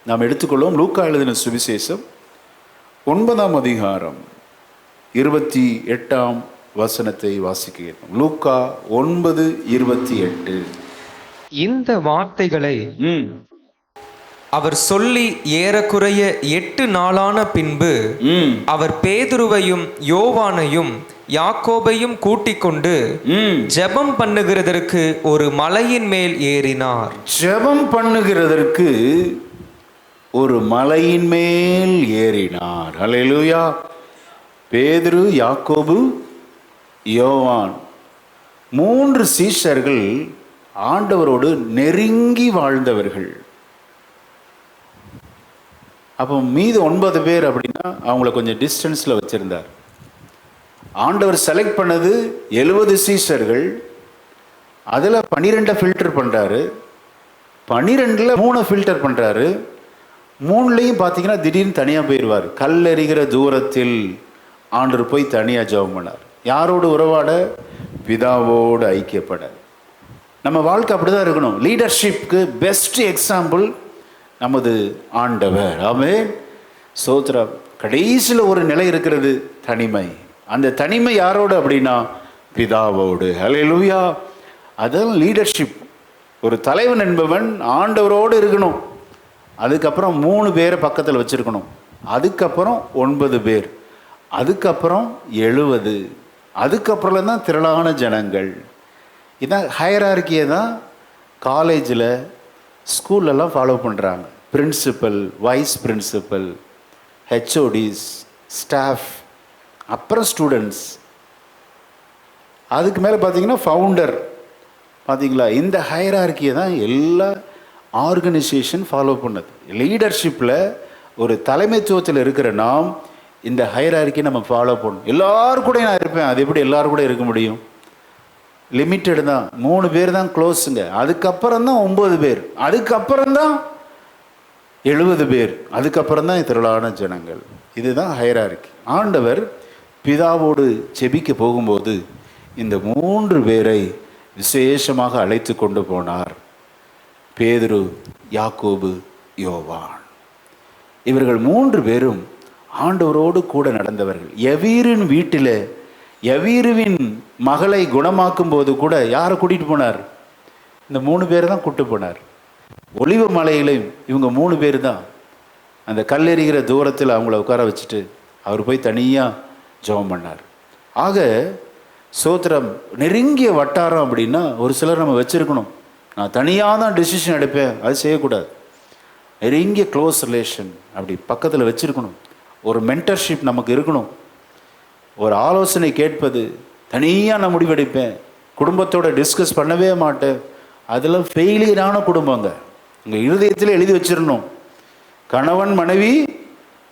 நாம் எடுத்துக்கொள்வோம். லூக்கா எழுதின சுவிசேஷம் 9ஆம் அதிகாரம் 28ஆம் வசனத்தை வாசிக்கிறோம். லூக்கா 9:28. இந்த வார்த்தைகளை அவர் சொல்லி ஏறக்குறைய 8 நாளான பின்பு அவர் பேதுருவையும் யோவானையும் யாக்கோபையும் கூட்டிக் கொண்டு ஜெபம் பண்ணுகிறதற்கு ஒரு மலையின் மேல் ஏறினார். ஜெபம் பண்ணுகிறதற்கு ஒரு மலையின் மேல் ஏறினார். அல்லேலூயா. பேதுரு, யாக்கோபு, யோவான் 3 சீஷர்கள் ஆண்டவரோடு நெருங்கி வாழ்ந்தவர்கள். அப்போ மீது 9 பேர் அப்படின்னா அவங்கள கொஞ்சம் டிஸ்டன்ஸில் வச்சுருந்தார். ஆண்டவர் செலக்ட் பண்ணது 70 சீஷர்கள். அதில் 12 ஃபில்டர் பண்ணுறாரு. 12ல் 3 ஃபில்டர் பண்ணுறாரு. 3லையும் பார்த்தீங்கன்னா திடீர்னு தனியாக போயிடுவார். கல்லெறிகிற தூரத்தில் ஆண்டவர் போய் தனியாக ஜெபம் பண்ணார். யாரோடு உறவாட? பிதாவோடு ஐக்கியப்பட. நம்ம வாழ்க்கை அப்படி தான் இருக்கணும். லீடர்ஷிப்க்கு பெஸ்ட் எக்ஸாம்பிள் நமது ஆண்டவர். ஆமென். ஸ்தோத்திரம். கடைசியில் ஒரு நிலை இருக்கிறது, தனிமை. அந்த தனிமை யாரோடு அப்படின்னா பிதாவோடு. அல்லேலூயா. அதான் லீடர்ஷிப். ஒரு தலைவன் என்பவன் ஆண்டவரோடு இருக்கணும். அதுக்கப்புறம் 3 பேரை பக்கத்தில் வச்சுருக்கணும். அதுக்கப்புறம் 9 பேர், அதுக்கப்புறம் 70, அதுக்கப்புறம் தான் திரளான ஜனங்கள். இதான் ஹையரார்க்கியை தான் காலேஜில் ஸ்கூல்லலாம் ஃபாலோ பண்ணுறாங்க. Principal, vice principal, HODs, staff, அப்புறம் ஸ்டூடெண்ட்ஸ், அதுக்கு மேலே பார்த்தீங்கன்னா ஃபவுண்டர். பார்த்தீங்களா? இந்த ஹையரார்க்கியை தான் எல்லா ஆர்கனைசேஷன் ஃபாலோ பண்ணது. லீடர்ஷிப்பில் ஒரு தலைமைத்துவத்தில் இருக்கிற நாம் இந்த ஹையரார்க்கியை நம்ம ஃபாலோ பண்ணணும். எல்லோரும் கூட நான் இருப்பேன், அது எப்படி எல்லோரும் கூட இருக்க முடியும்? லிமிட்டடு தான். 3 பேர் தான் க்ளோஸுங்க. அதுக்கப்புறம் தான் 9 பேர், அதுக்கப்புறம் தான் 70 பேர், அதுக்கப்புறம் தான் திரளான ஜனங்கள். இதுதான் ஹையரார்க்கி. ஆண்டவர் பிதாவோடு செபிக்க போகும்போது இந்த 3 பேரை விசேஷமாக அழைத்து கொண்டு போனார். பேதுரு, யாக்கோபு, யோவான். இவர்கள் 3 பேரும் ஆண்டவரோடு கூட நடந்தவர்கள். யவீரின் வீட்டில் யவீருவின் மகளை குணமாக்கும் போது கூட யாரை கூட்டிகிட்டு போனார்? இந்த 3 பேர் தான் கூப்பிட்டு போனார். ஒலிவ மலையிலையும் இவங்க 3 பேர் தான். அந்த கல்லெறிகிற தூரத்தில் அவங்கள உட்கார வச்சுட்டு அவர் போய் தனியாக ஜெபம் பண்ணார். ஆக சோத்திரம், நெருங்கிய வட்டாரம் அப்படின்னா ஒரு சிலர் நம்ம வச்சுருக்கணும். நான் தனியாக தான் டெசிஷன் எடுப்பேன், அது செய்யக்கூடாது. நெருங்கிய க்ளோஸ் ரிலேஷன் அப்படி பக்கத்தில் வச்சுருக்கணும். ஒரு மென்டர்ஷிப் நமக்கு இருக்கணும். ஒரு ஆலோசனை கேட்பது. தனியாக நான் முடிவெடுப்பேன், குடும்பத்தோடு டிஸ்கஸ் பண்ணவே மாட்டேன், அதெல்லாம் ஃபெயிலியரான குடும்பங்க. உங்கள் இருதயத்தில் எழுதி வச்சிடணும். கணவன், மனைவி,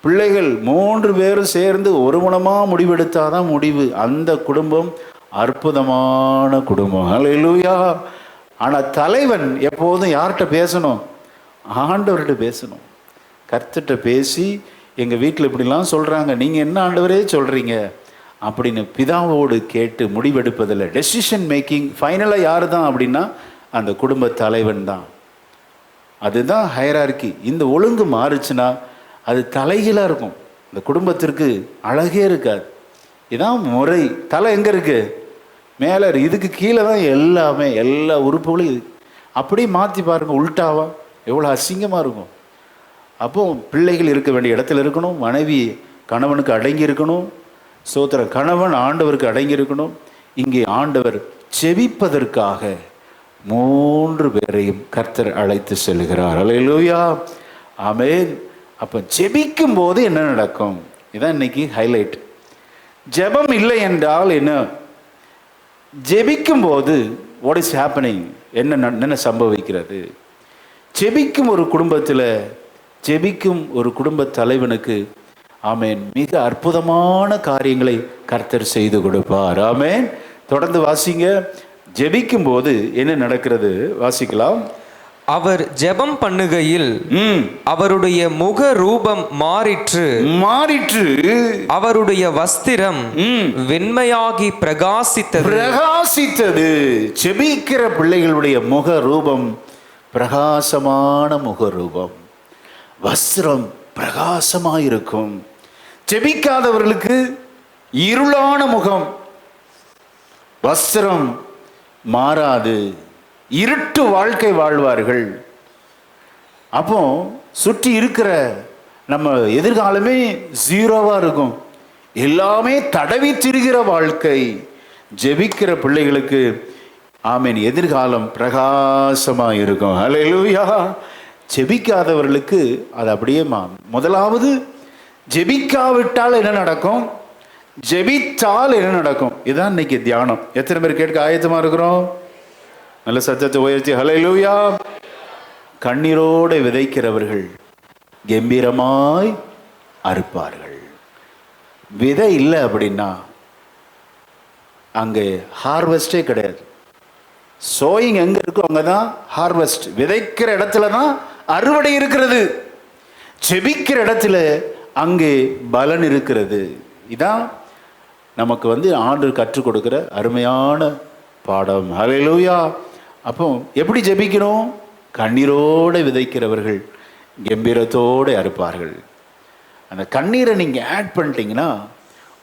பிள்ளைகள் 3 பேரும் சேர்ந்து ஒருமனமாக முடிவெடுத்தாதான் முடிவு. அந்த குடும்பம் அற்புதமான குடும்பம். அல்லேலூயா. ஆனால் தலைவன் எப்போதும் யார்கிட்ட பேசணும்? ஆண்டவர்கிட்ட பேசணும். கர்த்தர்கிட்ட பேசி, எங்கள் வீட்டில் இப்படிலாம் சொல்கிறாங்க, நீங்கள் என்ன ஆண்டவரே சொல்கிறீங்க அப்படின்னு பிதாவோடு கேட்டு முடிவெடுப்பதில் டெசிஷன் மேக்கிங் ஃபைனலாக யார் தான் அப்படின்னா அந்த குடும்ப தலைவன் தான். அதுதான் ஹையரார்க்கி. இந்த ஒழுங்கு மாறுச்சுன்னா அது தலைகீழாக இருக்கும். இந்த குடும்பத்திற்கு அழகே இருக்காது. இதான் முறை. தலை எங்கே இருக்குது? மேலே. இதுக்கு கீழே தான் எல்லாமே, எல்லா உறுப்புகளும். அப்படியே மாற்றி பாருங்கள், உள்டாவா எவ்வளோ அசிங்கமாக இருக்கும். அப்போ பிள்ளைகள் இருக்க வேண்டிய இடத்துல இருக்கணும். மனைவி கணவனுக்கு அடங்கி இருக்கணும். சோத்திரம். கணவன் ஆண்டவருக்கு அடங்கி இருக்கணும். இங்கே ஆண்டவர் செபிப்பதற்காக 3 பேரையும் கர்த்தர் அழைத்து செல்கிறார். அல்லேலூயா. ஆமென். அப்போ ஜெபிக்கும் போது என்ன நடக்கும்? இதான் இன்னைக்கு ஹைலைட். ஜெபம் இல்லை என்றால் என்ன? ஜெபிக்கும் போது வாட் இஸ் ஹேப்பனிங்? என்ன சம்பவிக்கிறது? ஜெபிக்கும் ஒரு குடும்பத்தில், ஜெபிக்கும் ஒரு குடும்ப தலைவனுக்கு ஆமேன் மிக அற்புதமான காரியங்களை கர்த்தர் செய்து கொடுப்பார். ஆமேன். தொடர்ந்து வாசிங்க. ஜெபிக்கும் போது என்ன நடக்கிறது வாசிக்கலாம். அவர் ஜெபம் பண்ணுகையில் அவருடைய முக ரூபம் மாறிற்று. அவருடைய வஸ்திரம் வெண்மையாகி பிரகாசித்தது. ஜெபிக்கிற பிள்ளைகளுடைய முக ரூபம் பிரகாசமான முக ரூபம். வஸ்திரம் பிரகாசமாயிருக்கும். ஜெபிக்காதவர்களுக்கு இருளான முகம், வஸ்திரம் மாறாது, இருட்டு வாழ்க்கை வாழ்வார்கள். அப்போ சுற்றி இருக்கிற நம்ம எதிர்காலமே ஜீரோவா இருக்கும், எல்லாமே தடவி திரிகிற வாழ்க்கை. ஜெபிக்கிற பிள்ளைகளுக்கு ஆமென் எதிர்காலம் பிரகாசமா இருக்கும். ஹல்லேலூயா. ஜெபிக்காதவர்களுக்கு அது அப்படியே முதலாவது ஜெபிக்காவிட்டால் என்ன நடக்கும், ஜெபித்தால் என்ன நடக்கும், இதுதான் இன்னைக்கு தியானம். எத்தனை பேர் கேட்க ஆயத்தமா இருக்கிறோம்? நல்ல சத்தத்தை உயர்த்தி ஹல்லேலூயா. கண்ணீரோடு விதைக்கிறவர்கள் கம்பீரமாய் அறுப்பார்கள். விதை இல்லை அப்படின்னா அங்கே ஹார்வெஸ்டே கிடையாது. சோயிங் எங்க இருக்கோ அங்கதான் ஹார்வெஸ்ட். விதைக்கிற இடத்துல தான் அறுவடை இருக்கிறது. ஜெபிக்கிற இடத்துல அங்கே பலன் இருக்கிறது. இதான் நமக்கு ஆண்டவர் கற்றுக் கொடுக்கிற அருமையான பாடம். ஹல்லேலூயா. அப்போ எப்படி ஜெபிக்கணும்? கண்ணீரோடு விதைக்கிறவர்கள் கம்பீரத்தோடு அறுப்பார்கள். அந்த கண்ணீரை நீங்க ஆட் பண்ணிட்டீங்கன்னா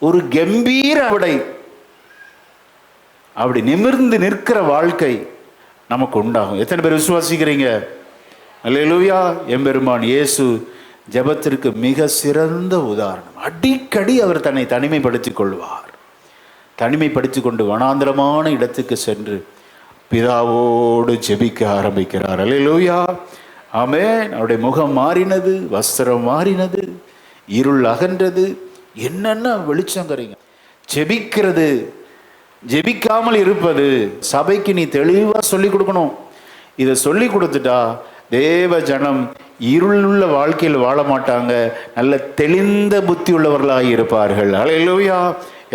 ஒரு கம்பீர அறுவடை, அப்படி நிமிர்ந்து நிற்கிற வாழ்க்கை நமக்கு உண்டாகும். எத்தனை பேர் விசுவாசிக்கிறீங்க? அல்லேலூயா. எம்பெருமான் இயேசு ஜெபத்திற்கு மிக சிறந்த உதாரணம். அடிக்கடி அவர் தன்னை தனிமைப்படுத்திக் கொள்வார். தனிமைப்படுத்தி கொண்டு வனாந்திரமான இடத்துக்கு சென்று பிதாவோடு ஜெபிக்க ஆரம்பிக்கிறார். அல்லேலூயா. ஆமென். அவருடைய முகம் மாறினது, வஸ்திரம் மாறினது, இருள் அகன்றது. என்னென்ன வெளிச்சங்கிறீங்க. ஜெபிக்கிறது, ஜெபிக்காமல் இருப்பது சபைக்கு நீ தெளிவா சொல்லி கொடுக்கணும். இதை சொல்லி கொடுத்துட்டா தேவ ஜனம் இருளுள்ள வாழ்க்கையில் வாழ மாட்டாங்க, நல்ல தெளிந்த புத்தி உள்ளவர்களாக இருப்பார்கள். ஹல்லேலூயா.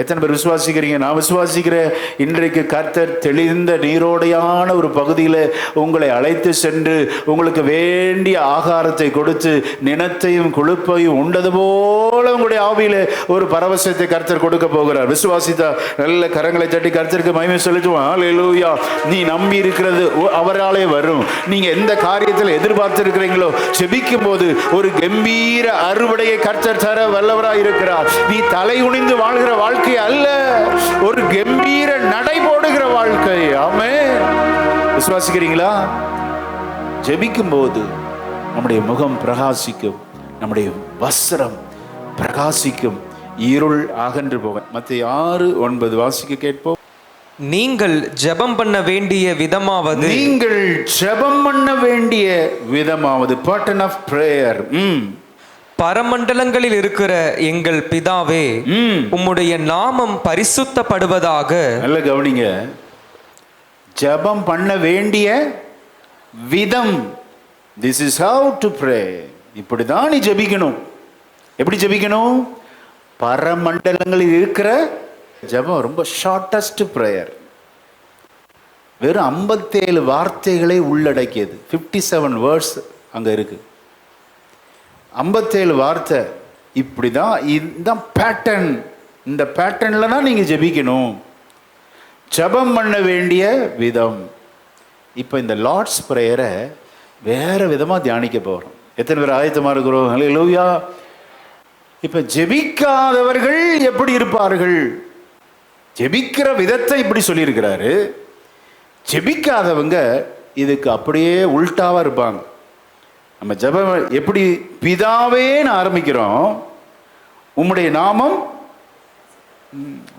எத்தனை பேர் விசுவாசிக்கிறீங்க? நான் விசுவாசிக்கிறேன். இன்றைக்கு கர்த்தர் தெளிந்த நீரோடையான ஒரு பகுதியில் உங்களை அழைத்து சென்று உங்களுக்கு வேண்டிய ஆகாரத்தை கொடுத்து நினத்தையும் கொழுப்பையும் உண்டது போல உங்களுடைய ஆவியில ஒரு பரவசத்தை கர்த்தர் கொடுக்க போகிறார். விசுவாசித்தா நல்ல கரங்களை தட்டி கர்த்தருக்கு மகிமை செலுத்துவோம். ஹல்லேலூயா. நீ நம்பி இருக்கிறது அவராலே வரும். நீங்க எந்த காரியத்தில் எதிர்பார்த்து இருக்கிறீங்களோ ஜெபிக்கும் போது ஒரு கம்பீர அறுவடையை கர்த்தர் தர வல்லவராய் இருக்கிறார். நீ தலை குனிந்து வாழ்கிற வாழ்க்கை அல்ல, ஒரு கம்பீர நடை போடுகிற வாழ்க்கை. ஆமென். விசுவாசிக்கிறீங்களா? ஜெபிக்கும் போது நம்முடைய முகம் பிரகாசிக்கும், நம்முடைய வஸ்திரம் பிரகாசிக்கும், இருள் அகன்று போக. மத்தேயு 6:9 வாசிக்க கேட்போம். நீங்கள் ஜெபம் பண்ண வேண்டிய விதமாவது, நீங்கள் ஜெபம் பண்ண வேண்டிய விதமாவது, pattern of prayer. பரமண்டலங்களில் இருக்கிற எங்கள் பிதாவே, உம்முடைய நாமம் பரிசுத்தப்படுவதாக. நல்ல கவனிங்க. ஜெபம் பண்ண வேண்டிய விதம், this is how to pray. இப்படிதான் நீ ஜெபிக்கணும். எப்படி ஜெபிக்கணும்? பரமண்டலங்களில் இருக்கிற ஜெபம் ரொம்ப ஷார்ட்டஸ்ட் பிரேயர். வெறும் 57 வார்த்தைகளை உள்ளடக்கியது. 57 வேர்ட்ஸ் அங்க இருக்கு. 57 வார்த்தை. இப்படிதான், இதுதான் பேட்டர்ன். இந்த பேட்டர்ன்ல தான் நீங்க ஜெபிக்கணும். ஜெபம் பண்ண வேண்டிய விதம். இப்போ இந்த லார்ட்ஸ் பிரேயரை வேற விதமா தியானிக்க போறோம். எத்தனை பேர் ஆயத்தமா இருக்கிறோம்? ஹல்லேலூயா. இப்ப ஜெபிக்காதவர்கள் எப்படி இருப்பார்கள்? ஜெபிக்கிற விதத்தை இப்படி சொல்லியிருக்கிறாரு. ஜெபிக்காதவங்க இதுக்கு அப்படியே உல்டாவா இருப்பாங்க. நம்ம ஜெபம் எப்படி பிதாவேன்னு ஆரம்பிக்கிறோம், உம்முடைய நாமம்.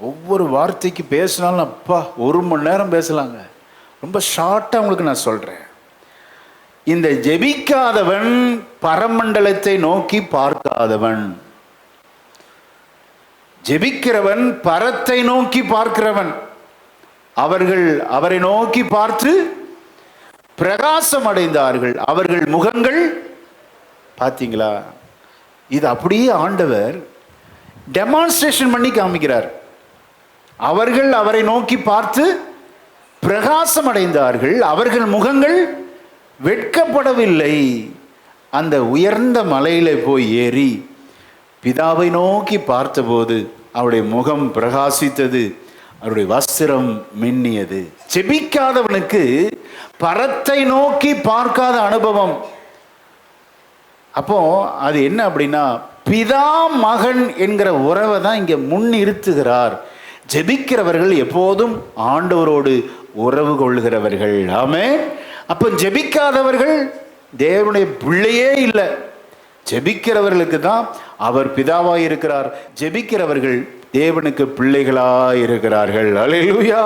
ஒவ்வொரு வார்த்தைக்கு பேசினாலும் அப்பா 1 மணி நேரம் பேசலாங்க. ரொம்ப ஷார்ட்டா உங்களுக்கு நான் சொல்றேன். இந்த ஜெபிக்காதவன் பரமண்டலத்தை நோக்கி பார்க்காதவன். ஜெபிக்கிறவன் பரத்தை நோக்கி பார்க்கிறவன். அவர்கள் அவரை நோக்கி பார்த்து பிரகாசம் அடைந்தார்கள், அவர்கள் முகங்கள். பார்த்தீங்களா? இது அப்படியே ஆண்டவர் டெமான்ஸ்ட்ரேஷன் பண்ணி காமிக்கிறார். அவர்கள் அவரை நோக்கி பார்த்து பிரகாசம் அடைந்தார்கள், அவர்கள் முகங்கள் வெட்கப்படவில்லை. அந்த உயர்ந்த மலையில போய் ஏறி பிதாவை நோக்கி பார்த்தபோது அவருடைய முகம் பிரகாசித்தது, அவருடைய வஸ்திரம் மின்னியது. ஜெபிக்காதவனுக்கு பரத்தை நோக்கி பார்க்காத அனுபவம். அப்போ அது என்ன அப்படின்னா, பிதா மகன் என்கிற உறவை தான் இங்கே முன்னிறுத்துகிறார். ஜெபிக்கிறவர்கள் எப்போதும் ஆண்டவரோடு உறவு கொள்கிறவர்கள். ஆமென். அப்போ ஜெபிக்காதவர்கள் தேவனுடைய பிள்ளையே இல்லை. ஜெபிக்கிறவர்களுக்கு தான் அவர் பிதாவாய் இருக்கிறார். ஜெபிக்கிறவர்கள் தேவனுக்கு பிள்ளைகளாய் இருக்கிறார்கள். அல்லேலூயா.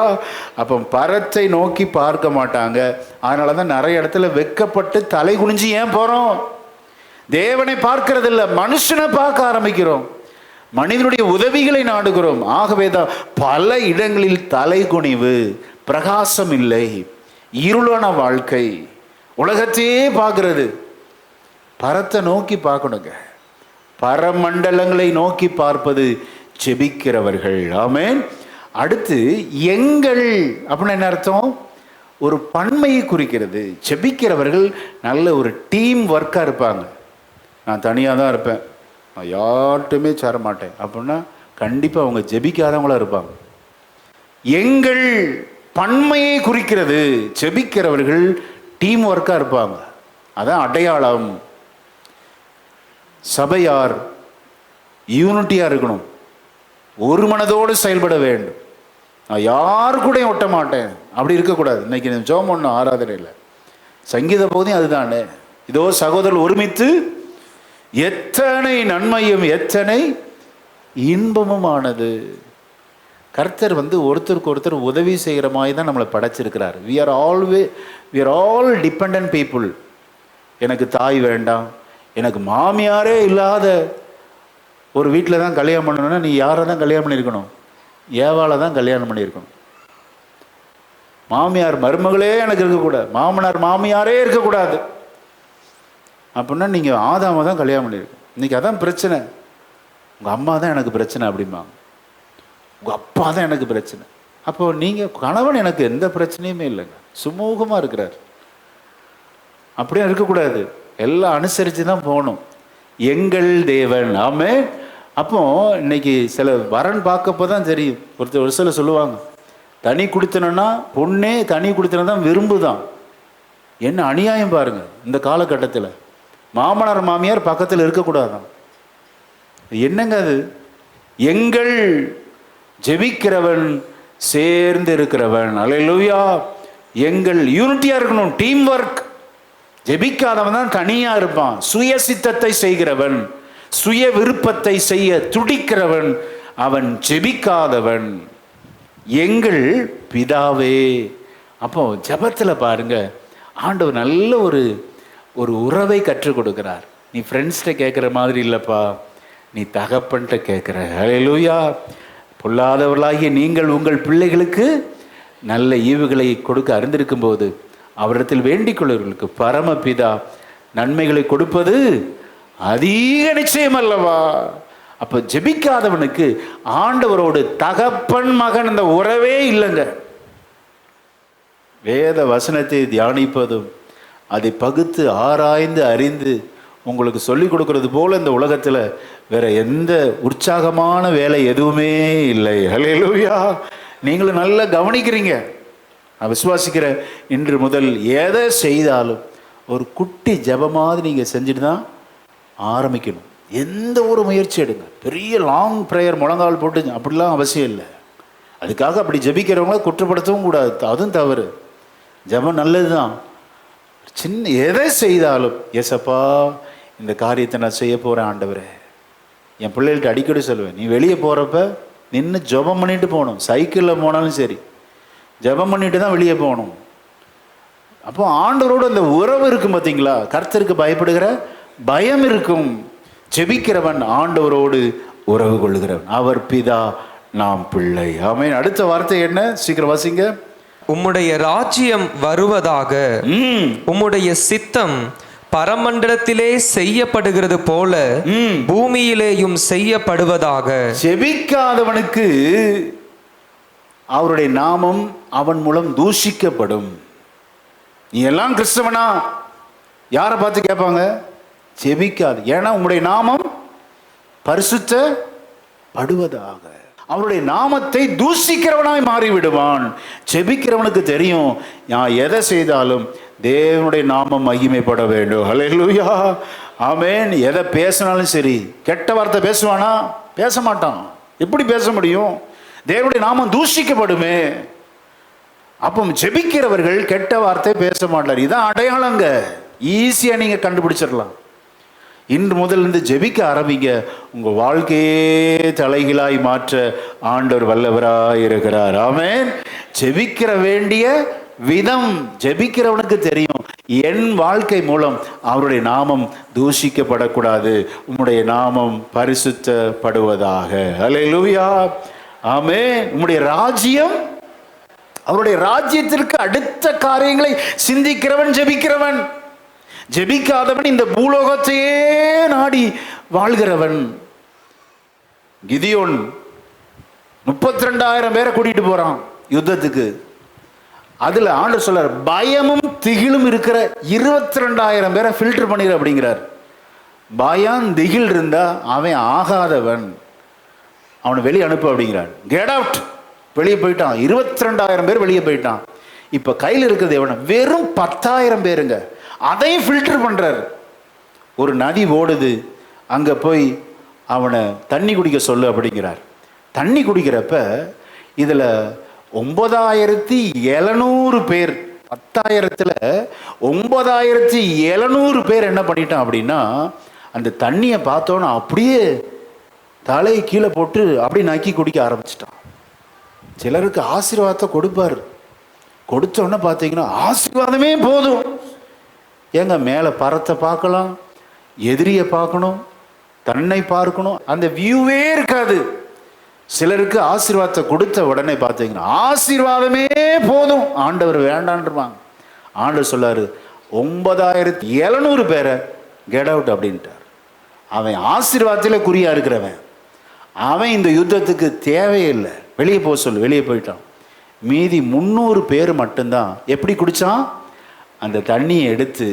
அப்போ பரத்தை நோக்கி பார்க்க மாட்டாங்க. அதனால தான் நிறைய இடத்துல வெட்கப்பட்டு தலை குனிஞ்சு ஏன் போகிறோம்? தேவனை பார்க்கறது இல்லை, மனுஷனை பார்க்க ஆரம்பிக்கிறோம், மனிதனுடைய உதவிகளை நாடுகிறோம். ஆகவே தான் பல இடங்களில் தலை குனிவு, பிரகாசம் இல்லை, இருளான வாழ்க்கை, உலகத்தையே பார்க்கறது. பரத்தை நோக்கி பார்க்கணுங்க. பரமண்டலங்களை நோக்கி பார்ப்பது ஜெபிக்கிறவர்கள். ஆமென். அடுத்து எங்கள் அப்படின்னு என்ன அர்த்தம்? ஒரு பன்மையை குறிக்கிறது. ஜெபிக்கிறவர்கள் நல்ல ஒரு டீம் ஒர்க்காக இருப்பாங்க. நான் தனியாக தான் இருப்பேன், நான் யார்ட்டுமே சேர மாட்டேன் அப்படின்னா கண்டிப்பாக அவங்க ஜெபிக்காதவங்களா இருப்பாங்க. எங்கள் பன்மையை குறிக்கிறது. ஜெபிக்கிறவர்கள் டீம் ஒர்க்காக இருப்பாங்க. அதான் அடையாளம். சபையார் யூனிட்டியாக இருக்கணும், ஒரு மனதோடு செயல்பட வேண்டும். நான் யாரு கூட ஒட்ட மாட்டேன் அப்படி இருக்கக்கூடாது. இன்னைக்கு ஜெபம் பண்ணணும் ஆராதனையில், சங்கீத பகுதியும் அதுதானே. இதோ சகோதரர் ஒருமித்து எத்தனை நன்மையும் எத்தனை இன்பமுமானது. கர்த்தர் ஒருத்தருக்கு ஒருத்தர் உதவி செய்கிற மாதிரி தான் நம்மளை படைச்சிருக்கிறார். we are all dependent people. எனக்கு தாய் வேண்டாம், எனக்கு மாமியாரே இல்லாத ஒரு வீட்டில் தான் கல்யாணம் பண்ணணும்னா நீ யாரை தான் கல்யாணம் பண்ணியிருக்கணும்? ஏவாளை தான் கல்யாணம் பண்ணியிருக்கணும். மாமியார் மருமகளே எனக்கு இருக்கக்கூடாது, மாமனார் மாமியாரே இருக்கக்கூடாது அப்படின்னா நீங்கள் ஆதாமை தான் கல்யாணம் பண்ணியிருக்கணும். இன்றைக்கி அதான் பிரச்சனை. உங்கள் அம்மா தான் எனக்கு பிரச்சனை அப்படிம்பாங்க, உங்கள் அப்பா தான் எனக்கு பிரச்சனை. அப்போ நீங்கள் கணவன் எனக்கு எந்த பிரச்சனையுமே இல்லைங்க, சுமூகமாக இருக்கிறார். அப்படியே இருக்கக்கூடாது, எல்லாம் அனுசரித்து தான் போகணும். எங்கள் தேவன். ஆமே. அப்போ இன்னைக்கு சில வரன் பார்க்கப்போ தான் தெரியும். ஒரு சில சொல்லுவாங்க, தனி குடித்தனா பொண்ணே தனி குடித்தனா தான் விரும்புதான். என்ன அநியாயம் பாருங்க இந்த காலகட்டத்தில். மாமனார் மாமியார் பக்கத்தில் இருக்கக்கூடாதான். என்னங்க அது? எங்கள் ஜெபிக்கிறவன் சேர்ந்து இருக்கிறவன். அல்லேலூயா. எங்கள் யூனிட்டியாக இருக்கணும், டீம் ஒர்க். ஜெபிக்காதவன் தான் தனியாக இருப்பான். சுய சித்தத்தை செய்கிறவன், சுய விருப்பத்தை செய்ய துடிக்கிறவன் அவன் ஜெபிக்காதவன். எங்கள் பிதாவே. அப்போ ஜெபத்தில் பாருங்க, ஆண்டவர் நல்ல ஒரு உறவை கற்றுக் கொடுக்கிறார். நீ ஃப்ரெண்ட்ஸ்கிட்ட கேட்குற மாதிரி இல்லைப்பா, நீ தகப்பன்கிட்ட கேட்குற. அல்லேலூயா. பொல்லாதவர்களாகிய நீங்கள் உங்கள் பிள்ளைகளுக்கு நல்ல ஈவுகளை கொடுக்க அறிந்திருக்கும் போது அவரிடத்தில் வேண்டிக் கொள்வர்களுக்கு பரமபிதா நன்மைகளை கொடுப்பது அதிக நிச்சயம் அல்லவா? அப்போ ஜெபிக்காதவனுக்கு ஆண்டவரோடு தகப்பன் மகன் அந்த உறவே இல்லைங்க. வேத வசனத்தை தியானிப்பதும் அதை பகுத்து ஆராய்ந்து அறிந்து உங்களுக்கு சொல்லிக் கொடுக்கறது போல இந்த உலகத்தில் வேற எந்த உற்சாகமான வேலை எதுவுமே இல்லை. அல்லேலூயா. நீங்களும் நல்லா கவனிக்கிறீங்க. நான் விசுவாசிக்கிறேன், இன்று முதல் எதை செய்தாலும் ஒரு குட்டி ஜெபமாவது நீங்கள் செஞ்சுட்டு தான் ஆரம்பிக்கணும். எந்த ஒரு முயற்சி எடுங்க, பெரிய லாங் ப்ரேயர் முழங்கால் போட்டு அப்படிலாம் அவசியம் இல்லை. அதுக்காக அப்படி ஜெபிக்கிறவங்கள குற்றப்படுத்தவும் கூடாது, அதுவும் தவறு. ஜெபம் நல்லது தான். சின்ன எதை செய்தாலும், ஏசப்பா இந்த காரியத்தை நான் செய்ய போகிறேன் ஆண்டவரே. என் பிள்ளைகள்கிட்ட அடிக்கடி சொல்லுவேன், நீ வெளியே போகிறப்ப நின்று ஜெபம் பண்ணிட்டு போகணும். சைக்கிளில் போனாலும் சரி ஜெபம் பண்ணிட்டு தான் வெளியே போகணும். அப்போ ஆண்டவரோடு அந்த உறவு இருக்கும் பார்த்தீங்களா? கர்த்தருக்கு பயப்படுகிற பயம் இருக்கும். ஜெபிக்கிறவன் ஆண்டவரோடு உறவு கொள்ளுகிறவன். அவர் பிதா, நாம் பிள்ளை. ஆமென். அடுத்த வார்த்தை என்ன? சீக்கிரம் வாசிங்க. உம்முடைய ராஜ்யம் வருவதாக, உம்முடைய சித்தம் பரமண்டலத்திலே செய்யப்படுகிறது போல பூமியிலேயும் செய்யப்படுவதாக. ஜெபிக்காதவனுக்கு அவருடைய நாமம் அவன் மூலம் தூஷிக்கப்படும். நீ எல்லாம் கிறிஸ்தவனா? யாரை பார்த்து கேட்பாங்க? ஜெபிக்காது. ஏன்னா உம்முடைய நாமம் பரிசுத்தப்படுவதாக. அவருடைய நாமத்தை தூஷிக்கிறவனாய் மாறிவிடுவான். ஜெபிக்கிறவனுக்கு தெரியும், நான் எதை செய்தாலும் தேவனுடைய நாமம் மகிமைப்பட வேண்டும். அல்லேலூயா. ஆமென். எதை பேசினாலும் சரி, கெட்ட வார்த்தை பேசுவானா? பேச மாட்டான். எப்படி பேச முடியும்? தேவனுடைய நாமம் தூஷிக்கப்படுமே. அப்போ ஜெபிக்கிறவர்கள் கெட்ட வார்த்தை பேச மாட்டார். இதான் அடையாளங்க. ஈஸியா நீங்க கண்டுபிடிச்சிடலாம். இன்று முதல் இருந்து ஜெபிக்க ஆரம்பிங்க. உங்க வாழ்க்கையே தலைகீழாய் மாற்ற ஆண்டவர் வல்லவராய் இருக்கிறார். ஆமென். ஜெபிக்கிற வேண்டிய விதம் ஜெபிக்கிறவனுக்கு தெரியும். என் வாழ்க்கை மூலம் அவருடைய நாமம் தூஷிக்கப்படக்கூடாது, உம்முடைய நாமம் பரிசுத்தப்படுவதாக. அல்லேலூயா. ஆமென். உம்முடைய ராஜ்யம், அவருடைய ராஜ்யத்திற்கு அடுத்த காரியங்களை சிந்திக்கிறவன் ஜெபிக்கிறவன். ஜெபிக்காதவன் இந்த பூலோகத்தையே நாடி வாழ்கிறவன். கிதியோன் 32,000 பேரை கூட்டிட்டு போறான் யுத்தத்துக்கு. அதுல ஆண்டவர் சொல்றார், பயமும் திகிலும் இருக்கிற 22,000 பேரை ஃபில்டர் பண்ணிடு அப்படிங்கிறார். பயம் திகில் இருந்தா அவன் ஆகாதவன், அவனை வெளியே அனுப்பு அப்படிங்கிறார். Get out. வெளியே போயிட்டான். 22,000 பேர் வெளியே போயிட்டான். இப்ப கையில் இருக்கிறது எவன? வெறும் 10,000 பேருங்க. அதையும் ஃபில்டர் பண்றார். ஒரு நதி ஓடுது, அங்க போய் அவனை தண்ணி குடிக்க சொல்லு அப்படிங்கிறார். தண்ணி குடிக்கிறப்ப இதுல 9,700 பேர், 10,000த்துல 9,700 பேர் என்ன பண்ணிட்டான் அப்படின்னா, அந்த தண்ணியை பார்த்தோன்னா அப்படியே தலையை கீழே போட்டு அப்படி நக்கி குடிக்க ஆரம்பிச்சிட்டான். சிலருக்கு ஆசீர்வாதத்தை கொடுப்பார். கொடுத்தோன்னு பார்த்தீங்கன்னா ஆசீர்வாதமே போதும். ஏங்க, மேலே பரத்தை பார்க்கலாம், எதிரியை பார்க்கணும், தன்னை பார்க்கணும், அந்த வியூவே இருக்காது. சிலருக்கு ஆசீர்வாதத்தை கொடுத்த உடனே பார்த்தீங்கன்னா ஆசீர்வாதமே போதும், ஆண்டவர் வேண்டான்றாங்க. ஆண்டவர் சொல்லாரு, 9,700 பேரை கெட் அவுட் அப்படின்ட்டார். அவன் ஆசீர்வாதத்தில் குறியா இருக்கிறவன், அவன் இந்த யுத்தத்துக்கு தேவையில்லை, வெளியே போக சொல்லு. வெளியே போயிட்டான். மீதி 300 பேர் மட்டும்தான் எப்படி குடித்தான்? அந்த தண்ணியை எடுத்து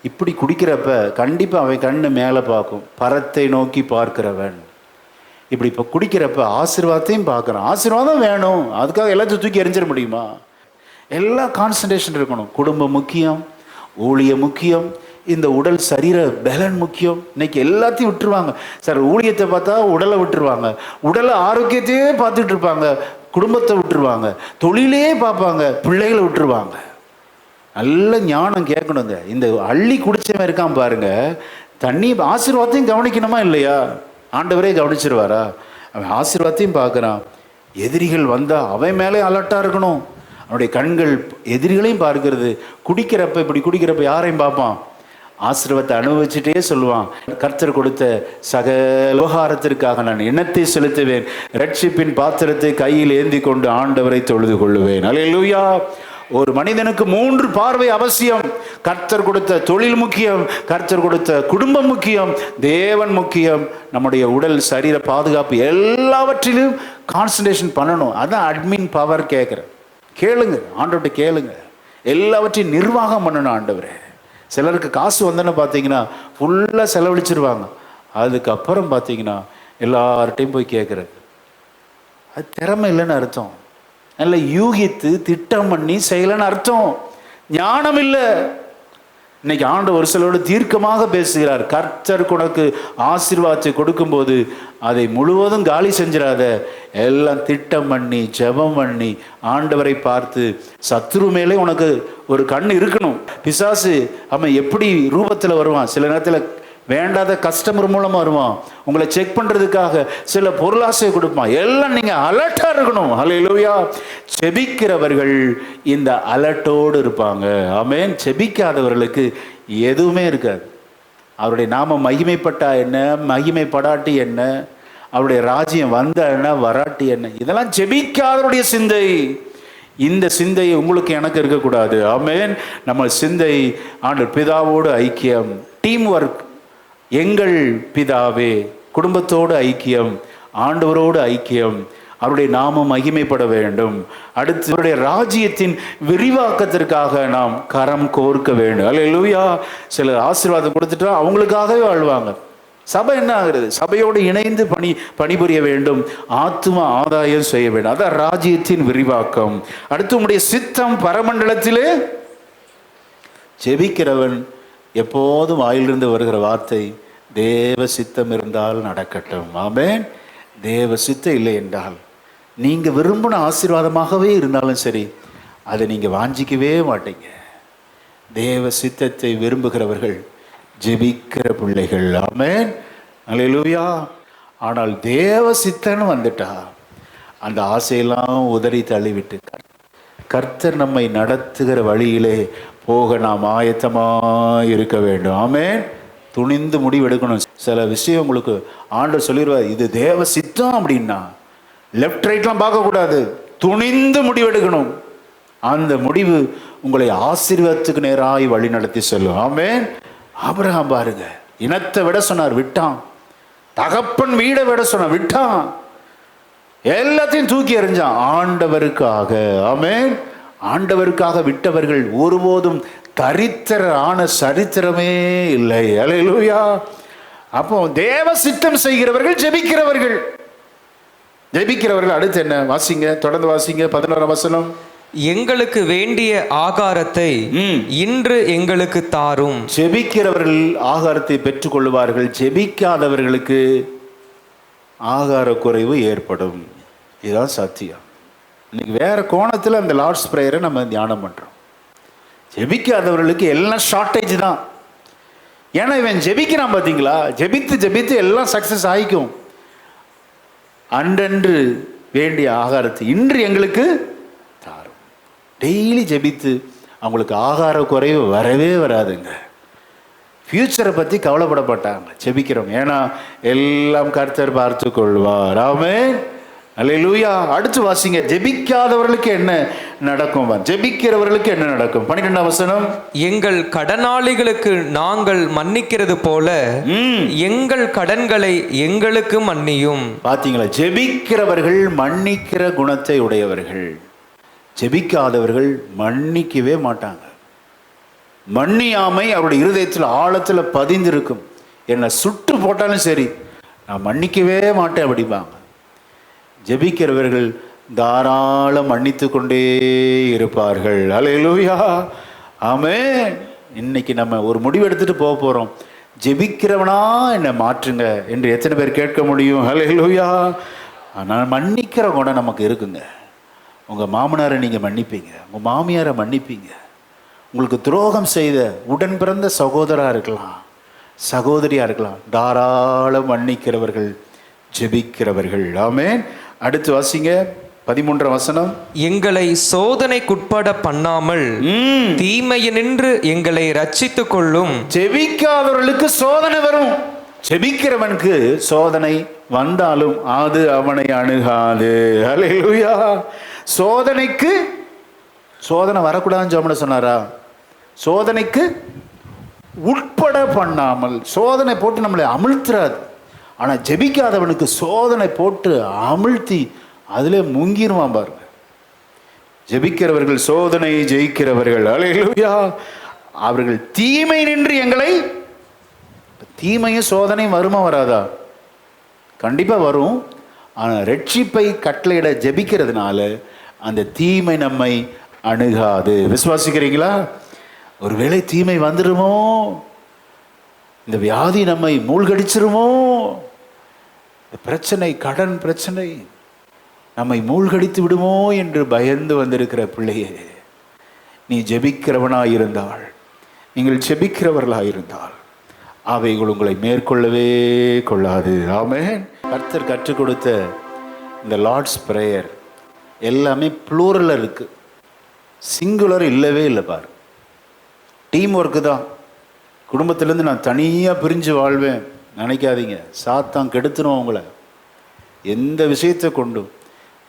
இப்படி குடிக்கிறப்ப கண்டிப்பாக அவன் கண்ணு மேலே பார்க்கும். பரத்தை நோக்கி பார்க்கிறவன் இப்படி இப்போ குடிக்கிறப்ப ஆசீர்வாதத்தையும் பார்க்குறான். ஆசீர்வாதம் வேணும், அதுக்காக எல்லாத்தையும் தூக்கி எறிஞ்சிட முடியுமா? எல்லாம் கான்சன்ட்ரேஷன் இருக்கணும். குடும்பம் முக்கியம், ஊழியம் முக்கியம், இந்த உடல் சரீர பலன் முக்கியம். இன்னைக்கு எல்லாத்தையும் விட்டுருவாங்க சார். ஊழியத்தை பார்த்தா உடலை விட்டுருவாங்க, உடலை ஆரோக்கியத்தையே பார்த்துட்டு இருப்பாங்க, குடும்பத்தை விட்டுருவாங்க, தொழிலே பார்ப்பாங்க, பிள்ளைகளை விட்டுருவாங்க. நல்ல ஞானம் கேட்கணுங்க. இந்த அள்ளி குடிச்சவன் இருக்கான் பாருங்க, தண்ணி ஆசீர்வாதத்தையும் கவனிக்கணுமா இல்லையா? ஆண்டவரே கவனிச்சிருவாரா? அவன் ஆசீர்வாதத்தையும் பார்க்குறான். எதிரிகள் வந்தா அவன் மேலே அலர்ட்டாக இருக்கணும். அவனுடைய கண்கள் எதிரிகளையும் பார்க்கிறது. குடிக்கிறப்ப இப்படி குடிக்கிறப்ப யாரையும் பார்ப்பான்? ஆசீர்வாதத்தை அனுபவிச்சுட்டே சொல்லுவான், கர்த்தர் கொடுத்த சகல விவகாரத்திற்காக நான் எண்ணத்தை செலுத்துவேன், ரட்சிப்பின் பாத்திரத்தை கையில் ஏந்தி கொண்டு ஆண்டவரை தொழுது கொள்ளுவேன். அல்லேலூயா. ஒரு மனிதனுக்கு 3 பார்வை அவசியம். கர்த்தர் கொடுத்த தொழில் முக்கியம், கர்த்தர் கொடுத்த குடும்பம் முக்கியம், தேவன் முக்கியம், நம்முடைய உடல் சரீர பாதுகாப்பு எல்லாவற்றிலும் கான்சன்ட்ரேஷன் பண்ணணும். அதான் அட்மின் பவர் கேட்குறேன். கேளுங்க, ஆண்டவர்கிட்ட கேளுங்க. எல்லாவற்றையும் நிர்வாகம் பண்ணணும் ஆண்டவரே. சிலருக்கு காசு வந்தோன்னு பார்த்தீங்கன்னா ஃபுல்லாக செலவழிச்சிருவாங்க. அதுக்கப்புறம் பார்த்தீங்கன்னா எல்லார்ட்டையும் போய் கேட்குறது, அது திறமை இல்லைன்னு அர்த்தம். நல்ல யூகித்து திட்டம் பண்ணி செய்யலன்னு அர்த்தம். ஞானம் இல்லை. இன்னைக்கு ஆண்டவர் ஒரு சிலரோடு தீர்க்கமாக பேசுகிறார். கர்த்தர் உனக்கு ஆசீர்வாதத்தை கொடுக்கும்போது அதை முழுவதும் காலி செஞ்சிடாத. எல்லாம் திட்டம் பண்ணி ஜெபம் பண்ணி ஆண்டவரை பார்த்து, சத்துரு மேலே உனக்கு ஒரு கண் இருக்கணும். பிசாசு அவன் எப்படி ரூபத்தில் வருவான்? சில நேரத்தில் வேண்டாத கஸ்டமர் மூலமாக வருவான், உங்களை செக் பண்ணுறதுக்காக சில பொருளாசையை கொடுப்பான். எல்லாம் நீங்கள் அலர்ட்டாக இருக்கணும். அல்லேலூயா. செபிக்கிறவர்கள் இந்த அலர்ட்டோடு இருப்பாங்க. ஆமென். செபிக்காதவர்களுக்கு எதுவுமே இருக்காது. அவருடைய நாம மகிமைப்பட்டா என்ன, மகிமைப்படாட்டி என்ன, அவருடைய ராஜ்யம் வந்தா என்ன, வராட்டி என்ன, இதெல்லாம் செபிக்காதவருடைய சிந்தை. இந்த சிந்தை உங்களுக்கு எனக்கு இருக்கக்கூடாது. ஆமென். நம்ம சிந்தை ஆண்டவர் பிதாவோடு ஐக்கியம், டீம் ஒர்க். எங்கள் பிதாவே, குடும்பத்தோடு ஐக்கியம், ஆண்டவரோடு ஐக்கியம், அவருடைய நாமம் மகிமைப்பட வேண்டும். அடுத்து அவருடைய ராஜ்யத்தின் விரிவாக்கத்திற்காக நாம் கரம் கோர்க்க வேண்டும். அல்லேலூயா. சில ஆசீர்வாதம் கொடுத்துட்டா அவங்களுக்காகவே வாழ்வாங்க. சபை என்ன ஆகிறது? சபையோடு இணைந்து பணிபுரிய வேண்டும், ஆத்தும ஆதாயம் செய்ய வேண்டும். அதான் ராஜ்யத்தின் விரிவாக்கம். அடுத்து உங்களுடைய சித்தம் பரமண்டலத்திலே. ஜெபிக்கிறவன் எப்போதும் வாயிலிருந்து வருகிற வார்த்தை, தேவ சித்தம் இருந்தால் நடக்கட்டும். ஆமென். தேவ சித்தம் இல்லை என்றால், நீங்கள் விரும்பின ஆசீர்வாதமாகவே இருந்தாலும் சரி, அதை நீங்கள் வாஞ்சிக்கவே மாட்டீங்க. தேவ சித்தத்தை விரும்புகிறவர்கள் ஜெபிக்கிற பிள்ளைகள். ஆமென். அல்லேலூயா. ஆனால் தேவ சித்தன்னு வந்துட்டா அந்த ஆசையெல்லாம் உதறி தள்ளிவிட்டு கர்த்தர் நம்மை நடத்துகிற வழியிலே போக நாம் ஆயத்தமாக இருக்க வேண்டும். ஆமென். துணிந்து முடிவெடுக்கணும். சில விஷயம் உங்களுக்கு ஆண்டவர் சொல்லிடுவார், இது தேவ சித்தம் அப்படின்னா லெஃப்ட் ரைட்லாம் பார்க்கக்கூடாது, துணிந்து முடிவெடுக்கணும். அந்த முடிவு உங்களை ஆசீர்வாதத்துக்கு நேராய் வழி நடத்தி செல்லும். ஆமென். ஆபிரகாம் பாருங்க, இனத்தை விட சொன்னார், விட்டான். தகப்பன் வீடை விட சொன்னார், விட்டான். எல்லாத்தையும் தூக்கி எறிஞ்சான் ஆண்டவருக்காக. ஆமென். ஆண்டவருக்காக விட்டவர்கள் ஒருபோதும் தரித்திரரான சரித்திரமே இல்லை. அல்லேலூயா. அப்போ தேவ சித்தம் செய்கிறவர்கள் ஜெபிக்கிறவர்கள். ஜெபிக்கிறவர்கள் அடுத்து என்ன வாசிங்க, தொடர்ந்து வாசிங்க 11ஆம் வசனம். எங்களுக்கு வேண்டிய ஆகாரத்தை இன்று எங்களுக்கு தாரும். ஜெபிக்கிறவர்கள் ஆகாரத்தை பெற்றுக்கொள்வார்கள். ஜெபிக்காதவர்களுக்கு ஆகார குறைவு ஏற்படும். இதுதான் சத்தியம். இன்னைக்கு வேற கோணத்தில் அந்த லார்ட்ஸ் பிரேயரை நம்ம தியானம் பண்ணுறோம். ஜெபிக்காதவர்களுக்கு எல்லாம் ஷார்ட்டேஜ் தான். ஏன்னா இவன் ஜெபிக்கிறான் பார்த்தீங்களா, ஜெபித்து ஜெபித்து எல்லாம் சக்ஸஸ் ஆகிக்கும். அன்றன்று வேண்டிய ஆகாரத்தை இன்று எங்களுக்கு தாரும். டெய்லி ஜெபித்து அவங்களுக்கு ஆகார குறைவு வரவே வராதுங்க. ஃப்யூச்சரை பற்றி கவலைப்படப்பட்டாங்க ஜெபிக்கிறோம். ஏன்னா எல்லாம் கர்த்தர் பார்த்து கொள்வார். ஆமென். அல்லேலூயா. அடுத்து வாசிங்க, ஜெபிக்காதவர்களுக்கு என்ன நடக்கும், ஜெபிக்கிறவர்களுக்கு என்ன நடக்கும். 12ஆம் வசனம். எங்கள் கடனாளிகளுக்கு நாங்கள் மன்னிக்கிறது போல எங்கள் கடன்களை எங்களுக்கு மன்னியும். பார்த்தீங்களா, ஜெபிக்கிறவர்கள் மன்னிக்கிற குணத்தை உடையவர்கள். ஜெபிக்காதவர்கள் மன்னிக்கவே மாட்டாங்க. மன்னியாமை அவருடைய இருதயத்தில் ஆழத்தில் பதிந்திருக்கும். என்னை சுட்டு போட்டாலும் சரி, நான் மன்னிக்கவே மாட்டேன் அப்படிப்பாங்க. ஜெபிக்கிறவர்கள் தாராளம் மன்னித்து கொண்டே இருப்பார்கள். அல்லேலூயா. ஆமென். இன்னைக்கு நம்ம ஒரு முடிவு எடுத்துட்டு போக போகிறோம். ஜெபிக்கிறவனா என்னை மாற்றுங்க என்று எத்தனை பேர் கேட்க முடியும்? அல்லேலூயா. ஆனால் மன்னிக்கிற குணம் நமக்கு இருக்குங்க. உங்கள் மாமனாரை நீங்கள் மன்னிப்பீங்க, உங்கள் மாமியாரை மன்னிப்பீங்க. உங்களுக்கு துரோகம் செய்த உடன் பிறந்த சகோதராக இருக்கலாம், சகோதரியாக இருக்கலாம், தாராளம் மன்னிக்கிறவர்கள் ஜெபிக்கிறவர்கள். ஆமென். அடுத்து வாசிங்க 13ஆம் வசனம். எங்களை சோதனைக்குட்பட பண்ணாமல் தீமையினின்று எங்களை ரட்சித்துக் கொள்ளும். ஜெபிக்காதவர்களுக்கு சோதனை வரும். ஜெபிக்கிறவனுக்கு சோதனை வந்தாலும் அது அவனை அணுகாது. அல்லேலூயா. சோதனைக்கு சோதனை வரக்கூடாதுன்னு ஜெபம் சொன்னாரா? சோதனைக்கு உட்பட பண்ணாமல். சோதனை போட்டு நம்மளை அமிழ்த்துறாது. ஆனால் ஜெபிக்காதவனுக்கு சோதனை போட்டு அமிழ்த்தி அதிலே முங்கிருவான் பாருங்க. ஜெபிக்கிறவர்கள் சோதனை ஜெயிக்கிறவர்கள். அல்லேலூயா. அவர்கள் தீமை நின்று எங்களை, தீமையும் சோதனையும் வருமா வராதா? கண்டிப்பாக வரும். ஆனால் ரட்சிப்பை கட்டளையிட ஜெபிக்கிறதுனால அந்த தீமை நம்மை அணுகாது. விசுவாசிக்கிறீங்களா? ஒருவேளை தீமை வந்துடுமோ, இந்த வியாதி நம்மை மூழ்கடிச்சிருமோ, பிரச்சனை, கடன் பிரச்சனை நம்மை மூழ்கடித்து விடுமோ என்று பயந்து வந்திருக்கிற பிள்ளையே, நீ ஜெபிக்கிறவனாயிருந்தால், நீங்கள் ஜெபிக்கிறவர்களாயிருந்தால் அவைகள் உங்களை மேற்கொள்ளவே கொள்ளாது. ஆமென். கர்த்தர் கற்றுக் கொடுத்த இந்த லார்ட்ஸ் பிரேயர் எல்லாமே ப்ளூரலில் இருக்குது, சிங்குலர் இல்லவே இல்லை. பாரு, டீம் ஒர்க்கு தான். குடும்பத்திலேருந்து நான் தனியாக பிரிஞ்சு வாழ்வேன் நினைக்காதீங்க. சாத்தான் கெடுத்துடும் உங்களை. எந்த விஷயத்தை கொண்டும்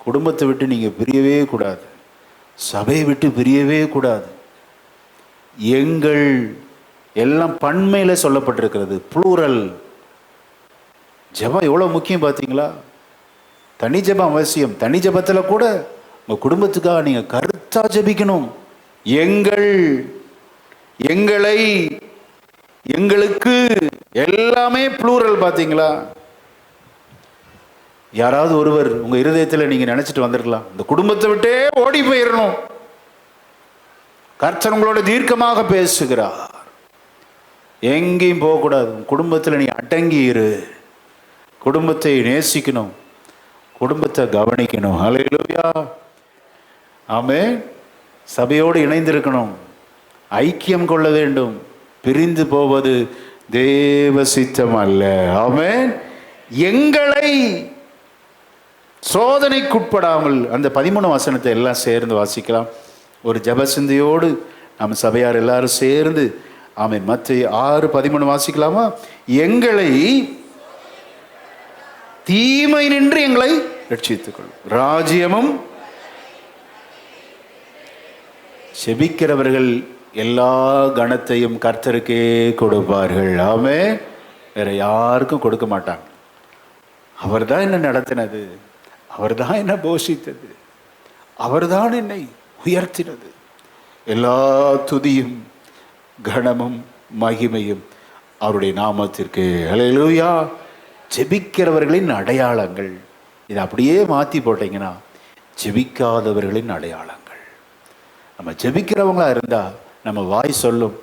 குடும்பத்தை விட்டு நீங்கள் பிரியவே கூடாது, சபையை விட்டு பிரியவே கூடாது. எங்கள் எல்லாம் பன்மையில் சொல்லப்பட்டிருக்கிறது, ப்ளூரல். ஜெபம் எவ்வளோ முக்கியம் பார்த்தீங்களா? தனி ஜெபம் அவசியம். தனி ஜெபத்தில் கூட உங்கள் குடும்பத்துக்காக நீங்கள் கருத்தாக ஜெபிக்கணும். எங்கள், எங்களை, எங்களுக்கு எல்லாமே ப்ளூரல். பார்த்தீங்களா? யாராவது ஒருவர் உங்கள் இருதயத்தில் நீங்கள் நினச்சிட்டு வந்துருக்கலாம், இந்த குடும்பத்தை விட்டே ஓடி போயிடணும். கர்த்தர் உங்களோட தீர்க்கமாக பேசுகிறார். எங்கேயும் போகக்கூடாது. குடும்பத்தில் நீ அடங்கி இரு. குடும்பத்தை நேசிக்கணும், குடும்பத்தை கவனிக்கணும். ஹல்லேலூயா. ஆமென். சபையோடு இணைந்திருக்கணும், ஐக்கியம் கொள்ள வேண்டும். பிரிந்து போவது தேவ சித்தம் அல்ல. ஆமென். எங்களை சோதனைக்குட்படாமல், அந்த 13 வசனத்தை எல்லாம் சேர்ந்து வாசிக்கலாம். ஒரு ஜெப சிந்தையோடு நம்ம சபையார் எல்லாரும் சேர்ந்து ஆமென். மத்தேயு 6:13 வாசிக்கலாமா? எங்களை தீமை நின்று எங்களை ரட்சித்துக் கொள்ளும் ராஜ்யமும். செபிக்கிறவர்கள் எல்லா கணத்தையும் கர்த்தருக்கே கொடுப்பார்கள். ஆமென். வேற யாருக்கும் கொடுக்க மாட்டாங்க. அவர் தான் என்ன நடத்தினது, அவர் தான் என்ன போஷித்தது, அவர் தான் என்னை உயர்த்தினது. எல்லா துதியும் கணமும் மகிமையும் அவருடைய நாமத்திற்கு. ஹல்லேலூயா. ஜெபிக்கிறவர்களின் அடையாளங்கள், இதை அப்படியே மாற்றி போட்டீங்கன்னா ஜெபிக்காதவர்களின் அடையாளங்கள். நம்ம ஜெபிக்கிறவங்களா இருந்தால் நம்ம வாய் சொல்லும்,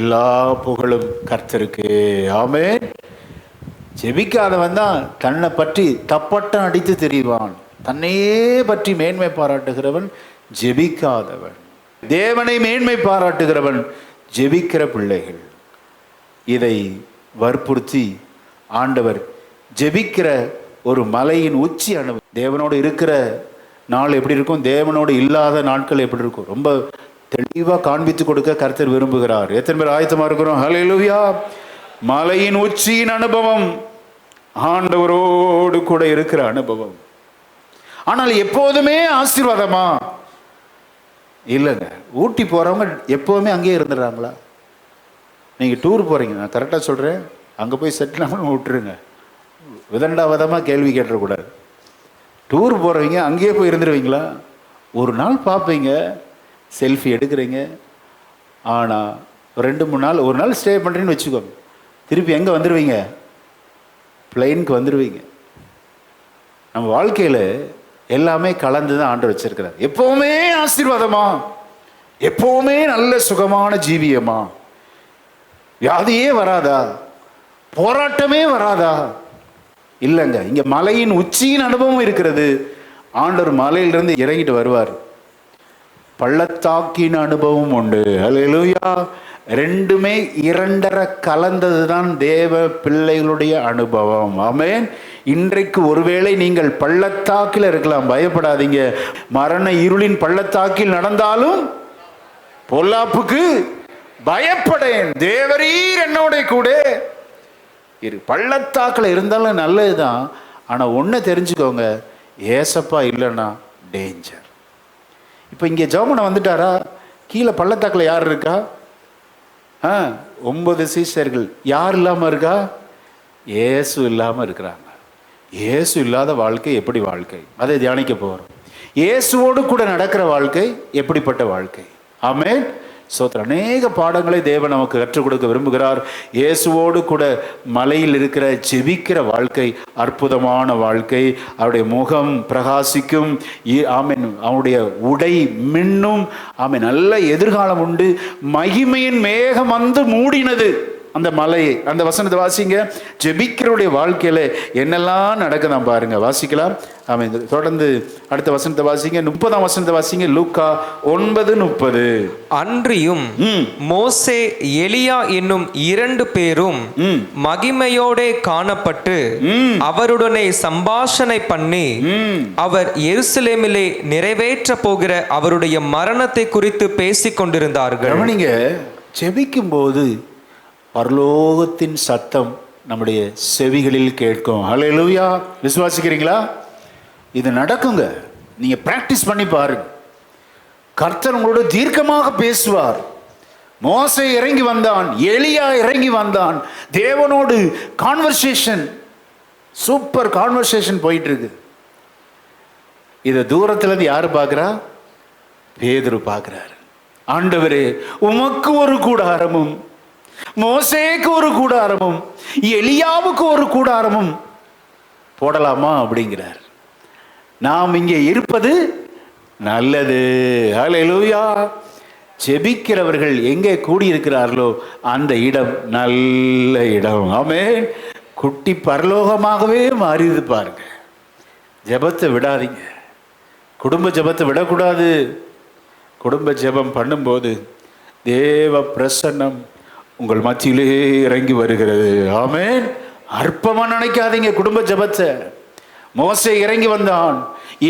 எல்லா புகழும் கர்த்தருக்கு. ஆமென். ஜெபிக்காதவன் தான் தன்னை பற்றி தப்பட்டம் அடித்து தெரிவான். தன்னையே பற்றி மேன்மை பாராட்டுகிறவன் ஜெபிக்காதவன். தேவனை மேன்மை பாராட்டுகிறவன் ஜெபிக்கிற பிள்ளைகள். இதை வற்புறுத்தி ஆண்டவர் ஜெபிக்கிற ஒரு மலையின் உச்சி அனுபவம். தேவனோடு இருக்கிற நாள் எப்படி இருக்கும், தேவனோடு இல்லாத நாட்கள் எப்படி இருக்கும், ரொம்ப தெளிவாக காண்பித்து கொடுக்க கர்த்தர் விரும்புகிறார். எத்தனை பேர் ஆயத்தமா இருக்கிறோம்? ஹல்லேலூயா. மலையின் உச்சியின் அனுபவம், ஆண்டவரோடு கூட இருக்கிற அனுபவம். ஆனால் எப்போதுமே ஆசீர்வாதமா? இல்லைங்க. ஊட்டி போறவங்க எப்போதுமே அங்கேயே இருந்துடுறாங்களா? நீங்க டூர் போறீங்க, நான் கரெக்டாக சொல்றேன், அங்கே போய் செட்டில் ஆகணும் விட்டுருங்க. விதண்டாவதமாக கேள்வி கேட்டுறக்கூடாது. டூர் போகிறவங்க அங்கேயே போய் இருந்துருவீங்களா? ஒரு நாள் பார்ப்பீங்க, செல்ஃபி எடுக்கிறீங்க. ஆனால் 2-3 நாள், ஒரு நாள் ஸ்டே பண்ணுறீங்கன்னு வச்சுக்கோங்க, திருப்பி எங்கே வந்துடுவீங்க? பிளைனுக்கு வந்துடுவீங்க. நம்ம வாழ்க்கையில் எல்லாமே கலந்து தான் ஆண்டு வச்சிருக்கிறார். எப்போவுமே ஆசீர்வாதமா, எப்போவுமே நல்ல சுகமான ஜீவியமா, வியாதியே வராதா, போராட்டமே வராதா? இல்லைங்க. இங்க மலையின் உச்சியின் அனுபவம் இருக்கிறது. ஆண்டவர் மலையிலிருந்து இறங்கிட்டு வருவார். பள்ளத்தாக்கின் அனுபவம் உண்டு. ஹல்லேலூயா. ரெண்டுமே இரண்டரை கலந்தது தான் தேவ பிள்ளைகளுடைய அனுபவம். ஆமென். இன்றைக்கு ஒருவேளை நீங்கள் பள்ளத்தாக்கில் இருக்கலாம், பயப்படாதீங்க. மரண இருளின் பள்ளத்தாக்கில் நடந்தாலும் பொல்லாப்புக்கு பயப்படேன், தேவரீர் என்னோட கூட இரு. பள்ளத்தாக்கில் இருந்தாலும் நல்லதுதான். ஆனால் ஒன்று தெரிஞ்சுக்கோங்க, ஏசப்பா இல்லைன்னா டேஞ்சர். இப்போ இங்கே ஜெபம் வந்துட்டாரா? கீழே பள்ளத்தாக்கில் யார் இருக்கா? 9 சீஷர்கள். யார் இல்லாமல் இருக்கா? இயேசு இல்லாமல் இருக்கிறாங்க. இயேசு இல்லாத வாழ்க்கை எப்படி வாழ்க்கை? அதை தியானிக்க போகிறோம். இயேசுவோடு கூட நடக்கிற வாழ்க்கை எப்படிப்பட்ட வாழ்க்கை? ஆமென். அநேக பாடங்களை தேவன் நமக்கு கற்றுக் கொடுக்க விரும்புகிறார். இயேசுவோடு கூட மலையில் இருக்கிற ஜெபிக்கிற வாழ்க்கை அற்புதமான வாழ்க்கை. அவருடைய முகம் பிரகாசிக்கும். ஆமென். அவனுடைய உடை மின்னும். ஆமென். நல்ல எதிர்காலம் உண்டு. மகிமையின் மேகம் வந்து மூடினது அந்த மலையை. அந்த வசனத்தை வாசிங்க. ஜெபிக்கிறவருடைய வாழ்க்கையில என்னெல்லாம் நடக்குதான் பாருங்க. வாசிக்கலாம். ஆமென். தொடர்ந்து அடுத்த வசனத்தை வாசிங்க. 30ஆம் வசனத்தை வாசிங்க. லூக்கா 9:30. அன்றியும் மோசே எலியா என்னும் 2 பேரும் மகிமையோடே காணப்பட்டு அவருடனே சம்பாஷணை பண்ணி அவர் எருசலேமிலே நிறைவேற்ற போகிற அவருடைய மரணத்தை குறித்து பேசிக் கொண்டிருந்தார்கள். கவனிங்க. ஜெபிக்கும் போது பரலோகத்தின் சத்தம் நம்முடைய செவிகளில் கேட்கும். ஹல்லேலூயா. விசுவாசிக்கிறீங்களா? இது நடக்குங்க. நீங்க பிராக்டிஸ் பண்ணி பாருங்க. கர்த்தர் உங்களோட தீர்க்கமாக பேசுவார். மோசே இறங்கி வந்தான், எலியா இறங்கி வந்தான். தேவனோடு கான்வர்சேஷன், சூப்பர் கான்வர்சேஷன் போயிட்டு இருக்கு. இதை தூரத்துல இருந்து யாரு பார்க்கிறா? பேதுரு பார்க்கிறார். ஆண்டவரே, உமக்கு ஒரு கூடாரமும், மோசேக்கு ஒரு கூடாரமும், எலியாவுக்கு ஒரு கூடாரமும் போடலாமா அப்படிங்கிறார். நாம் இங்கே இருப்பது நல்லது. ஹல்லேலூயா. ஜெபிக்கிறவர்கள் எங்கே கூடியிருக்கிறார்களோ அந்த இடம் நல்ல இடம். ஆமென். குட்டி பரலோகமாகவே மாறிது பாருங்க. ஜெபத்தை விடாதீங்க. குடும்ப ஜெபத்தை விடக்கூடாது. குடும்ப ஜெபம் பண்ணும்போது தேவ பிரசன்னம் உங்கள் மத்தியிலே இறங்கி வருகிறது. ஆமென். அற்பமா நினைக்காதீங்க குடும்ப ஜெபத்தை. மோசே இறங்கி வந்தான்,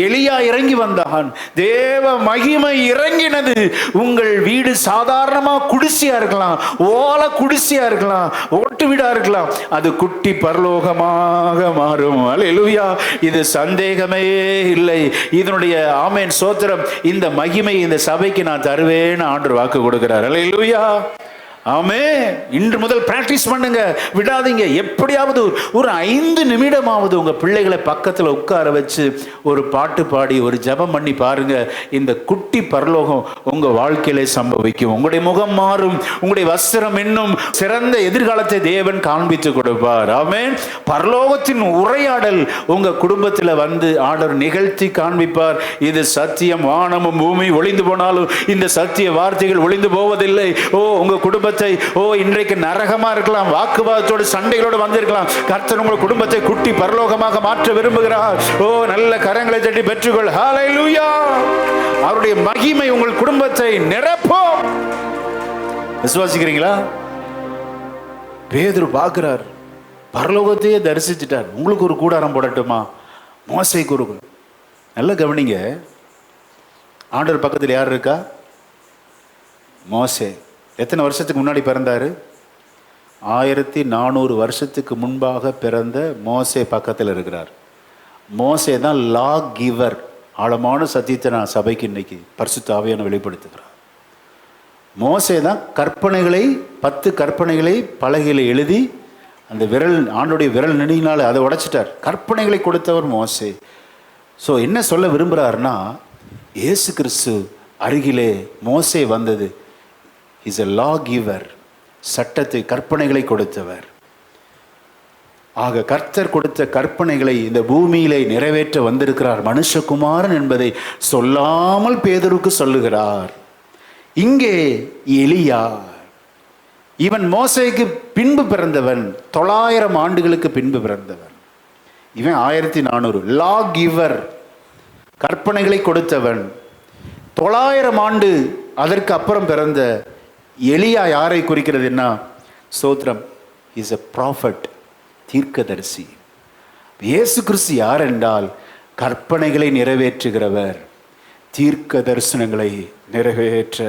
எலியா இறங்கி வந்தான், தேவ மகிமை இறங்கினது. உங்கள் வீடு சாதாரணமா குடிசையா இருக்கலாம், ஓலை குடிசையா இருக்கலாம், ஓட்டு வீடா இருக்கலாம், அது குட்டி பரலோகமாக மாறும். அல்லேலூயா. இது சந்தேகமே இல்லை. இதனுடைய ஆமென் சோத்திரம். இந்த மகிமை இந்த சபைக்கு நான் தருவேன்னு ஆண்டவர் வாக்கு கொடுக்கிறார். அல்லேலூயா. ஆமே. இன்று முதல் பிராக்டிஸ் பண்ணுங்க, விடாதீங்க. எப்படியாவது ஒரு 5 நிமிடமாவது உங்க பிள்ளைகளை பக்கத்தில் உட்கார வச்சு ஒரு பாட்டு பாடி ஒரு ஜெபம் பண்ணி பாருங்க. இந்த குட்டி பரலோகம் உங்க வாழ்க்கையிலே சம்பவிக்கும். உங்களுடைய முகம் மாறும், உங்களுடைய வஸ்திரம் இன்னும் சிறந்த எதிர்காலத்தை தேவன் காண்பித்து கொடுப்பார். ஆமென். பரலோகத்தின் உரையாடல் உங்க குடும்பத்தில் வந்து ஆண்டவர் நிகழ்த்தி காண்பிப்பார். இது சத்தியம். வானமும் பூமி ஒளிந்து போனாலும் இந்த சத்திய வார்த்தைகள் ஒளிந்து போவதில்லை. உங்க குடும்பத்தை இன்றைக்கு நரகமா இருக்கலாம், வாக்குவாதத்தோடு சண்டைகளோடு வந்திருக்கலாம். கர்த்தர் உங்கள் குடும்பத்தை குட்டி பரலோகமாக மாற்ற விரும்புகிறார். நல்ல கரங்களை தட்டி பெற்றுக்கொள். ஹல்லேலூயா. அவருடைய மகிமை உங்கள் குடும்பத்தை நிரப்பும். விசுவாசிக்கிறீங்களா? பேதுரு பார்க்கிறார், பரலோகத்தையே தரிசிச்சிட்டார். உங்களுக்கு ஒரு கூடாரம் போடட்டுமா? மோசேக்கு ஒரு. நல்ல கவனிங்க. ஆண்டவர் பக்கத்தில் யார் இருக்கா? மோசே. எத்தனை வருஷத்துக்கு முன்னாடி பிறந்தாரு? 1400 வருஷத்துக்கு முன்பாக பிறந்த மோசே பக்கத்தில் இருக்கிறார். மோசே தான் லா கிவர். ஆழமான சத்தியத்தை நான் சபைக்கு இன்னைக்கு பரிசுத்த ஆவியான வெளிப்படுத்துகிறார். மோசே தான் கற்பனைகளை 10 கற்பனைகளை பலகையில் எழுதி அந்த விரல் ஆண்டுடைய விரல் நெடியினால அதை உடைச்சிட்டார். கற்பனைகளை கொடுத்தவர் மோசே. ஸோ என்ன சொல்ல விரும்புகிறாருன்னா, இயேசு கிறிஸ்து அருகிலே மோசே வந்தது. Is a law giver. சட்டத்தை கற்பனைகளை கொடுத்தவர். ஆக கர்த்தர் கொடுத்த கற்பனைகளை இந்த பூமியிலே நிறைவேற்ற வந்திருக்கிறார் மனுஷகுமாரன் என்பதை சொல்லாமல் பேதுருக்கு சொல்லுகிறார். இங்கே எலியா, இவன் மோசேக்கு பின்பு பிறந்தவன், 900 ஆண்டுகளுக்கு பின்பு பிறந்தவன். இவன் 1400. லா கிவர், கற்பனைகளை கொடுத்தவன். 900 ஆண்டு அதற்கு அப்புறம் பிறந்த எலியா யாரை குறிக்கிறதுன்னா, சோத்ரம், இஸ் எ ப்ராஃபட், தீர்க்கதரிசி. இயேசு கிறிஸ்து யார் என்றால் கற்பனைகளை நிறைவேற்றுகிறவர், தீர்க்க தரிசனங்களை நிறைவேற்ற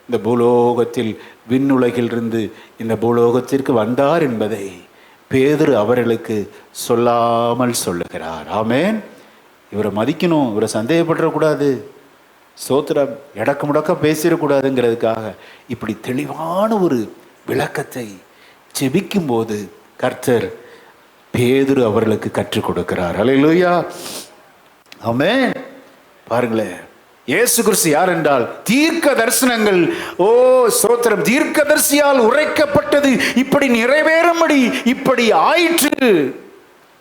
இந்த பூலோகத்தில் விண்ணுலகிலிருந்து இந்த பூலோகத்திற்கு வந்தார் என்பதை பேதுரு அவர்களுக்கு சொல்லாமல் சொல்லுகிறார். ஆமென். இவரை மதிக்கணும், இவரை சந்தேகப்படக்கூடாது, சோத்திரம் எடக்க முடக்க பேசிடக்கூடாதுங்கிறதுக்காக இப்படி தெளிவான ஒரு விளக்கத்தை ஜெபிக்கும் போது கர்த்தர் பேதுரு அவர்களுக்கு கற்றுக் கொடுக்கிறார். அல்லேலூயா. ஆமென். பாருங்களேன், இயேசு கிறிஸ்து யார் என்றால் தீர்க்க தரிசனங்கள். ஸ்தோத்திரம். தீர்க்கதரிசியால் உரைக்கப்பட்டது இப்படி நிறைவேறும்படி இப்படி ஆயிற்று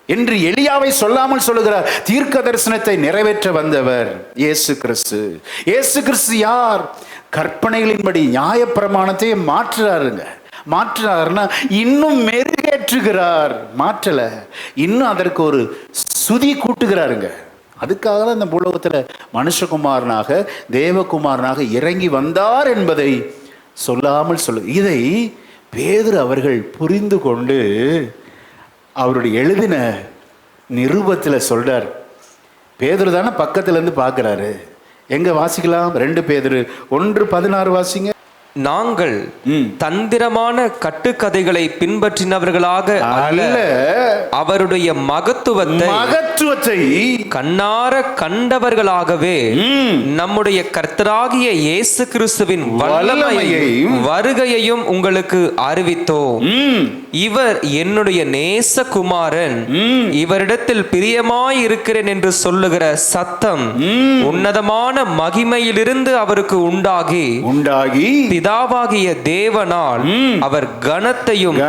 என்று எலியாவை சொல்லாமல் சொல்லுகிறார். தீர்க்க தரிசனத்தை நிறைவேற்ற வந்தவர் இயேசு கிறிஸ்து. இயேசு கிறிஸ்து யார்? கற்பனைகளின்படி நியாயப்பிரமாணத்தை மாற்றுறாருன்னா இன்னும் மெருகேற்றுகிறார். மாற்றல, இன்னும் அதற்கு ஒரு சுதி கூட்டுகிறாருங்க. அதுக்காக தான் இந்த பூலோகத்தில் மனுஷகுமாரனாக தேவகுமாரனாக இறங்கி வந்தார் என்பதை சொல்லாமல் இதை பேதுரு அவர்கள் புரிந்து கொண்டு அவருடைய எழுதின நிருபத்தில் சொல்றார். பேதுரு தானே பக்கத்துல இருந்து பார்க்கிறாரு. எங்க வாசிக்கலாம்? 2 பேதுரு 1:16 வாசிங்க. நாங்கள் தந்திரமான கட்டுக்கதைகளை பின்பற்றினவர்களாக அல்ல, அவருடைய மகத்துவத்தை கண்ணார கண்டவர்களாகவே நம்முடைய கர்த்தராகிய இயேசு கிறிஸ்துவின் வல்லமையையும் வருகையையும் உங்களுக்கு அறிவித்தோம். இவர் என்னுடைய நேசகுமாரன், இவரிடத்தில் பிரியமாய் இருக்கிறேன் என்று சொல்லுகிற சத்தம் உன்னதமான மகிமையிலிருந்து அவருக்கு உண்டாகி பிதாவாகிய தேவனால் அவர் கனத்தையும்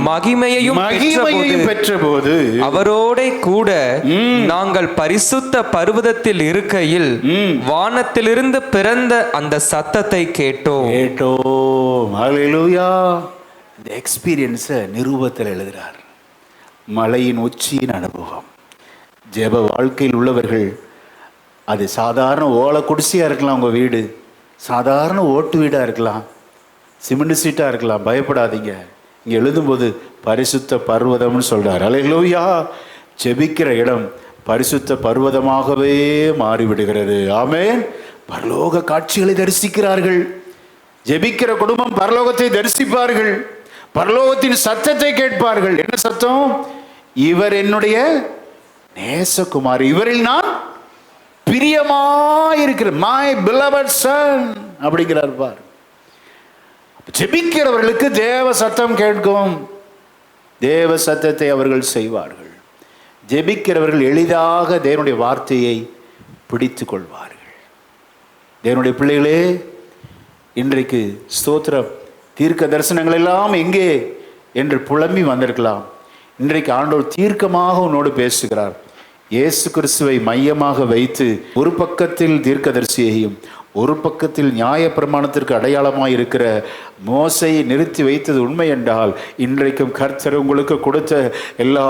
மகிமையும் பெற்றபோது அவரோட கூட நாங்கள் பரிசுத்த பர்வதத்தில் இருக்கையில் வானத்திலிருந்து பிறந்த அந்த சத்தத்தை கேட்டோம். ஹல்லேலூயா. இந்த எக்ஸ்பீரியன்ஸை நிருபத்தில் எழுதுகிறார். மலையின் உச்சியின் அனுபவம். ஜெப வாழ்க்கையில் உள்ளவர்கள், அது சாதாரண ஓலை குடிசையாக இருக்கலாம், உங்கள் வீடு சாதாரண ஓட்டு வீடாக இருக்கலாம், சிமெண்ட் சீட்டாக இருக்கலாம், பயப்படாதீங்க. இங்கே எழுதும்போது பரிசுத்த பர்வதம்னு சொல்கிறார். ஹல்லேலூயா. ஜெபிக்கிற இடம் பரிசுத்த பர்வதமாகவே மாறிவிடுகிறது. ஆமென். பரலோக காட்சிகளை தரிசிக்கிறார்கள். ஜெபிக்கிற குடும்பம் பரலோகத்தை தரிசிப்பார்கள். பரலோகத்தின் சத்தத்தை கேட்பார்கள். என்ன சத்தம்? இவர் என்னுடைய நேசகுமார், இவரில் நான் பிரியமாயிருக்கிற மை beloved son அப்படிங்கிறார் பார். ஜெபிக்கிறவர்களுக்கு தேவ சத்தம் கேட்கும். தேவ சத்தத்தை அவர்கள் செய்வார்கள். ஜெபிக்கிறவர்கள் எளிதாக தேவனுடைய வார்த்தையை பிடித்து கொள்வார்கள். தேவனுடைய பிள்ளைகளே, இன்றைக்கு ஸ்தோத்திரம், தீர்க்க தரிசனங்கள் எல்லாம் எங்கே என்று புலம்பி வந்திருக்கலாம். இன்றைக்கு ஆண்டவர் தீர்க்கமாக உன்னோடு பேசுகிறார். இயேசு கிறிஸ்துவை மையமாக வைத்து ஒரு பக்கத்தில் தீர்க்கதரிசியையும் ஒரு பக்கத்தில் நியாய பிரமாணத்திற்கு அடையாளமாக இருக்கிற மோசையை நிறுத்தி வைத்தது உண்மை என்றால், இன்றைக்கும் கர்த்தர் உங்களுக்கு கொடுத்த எல்லா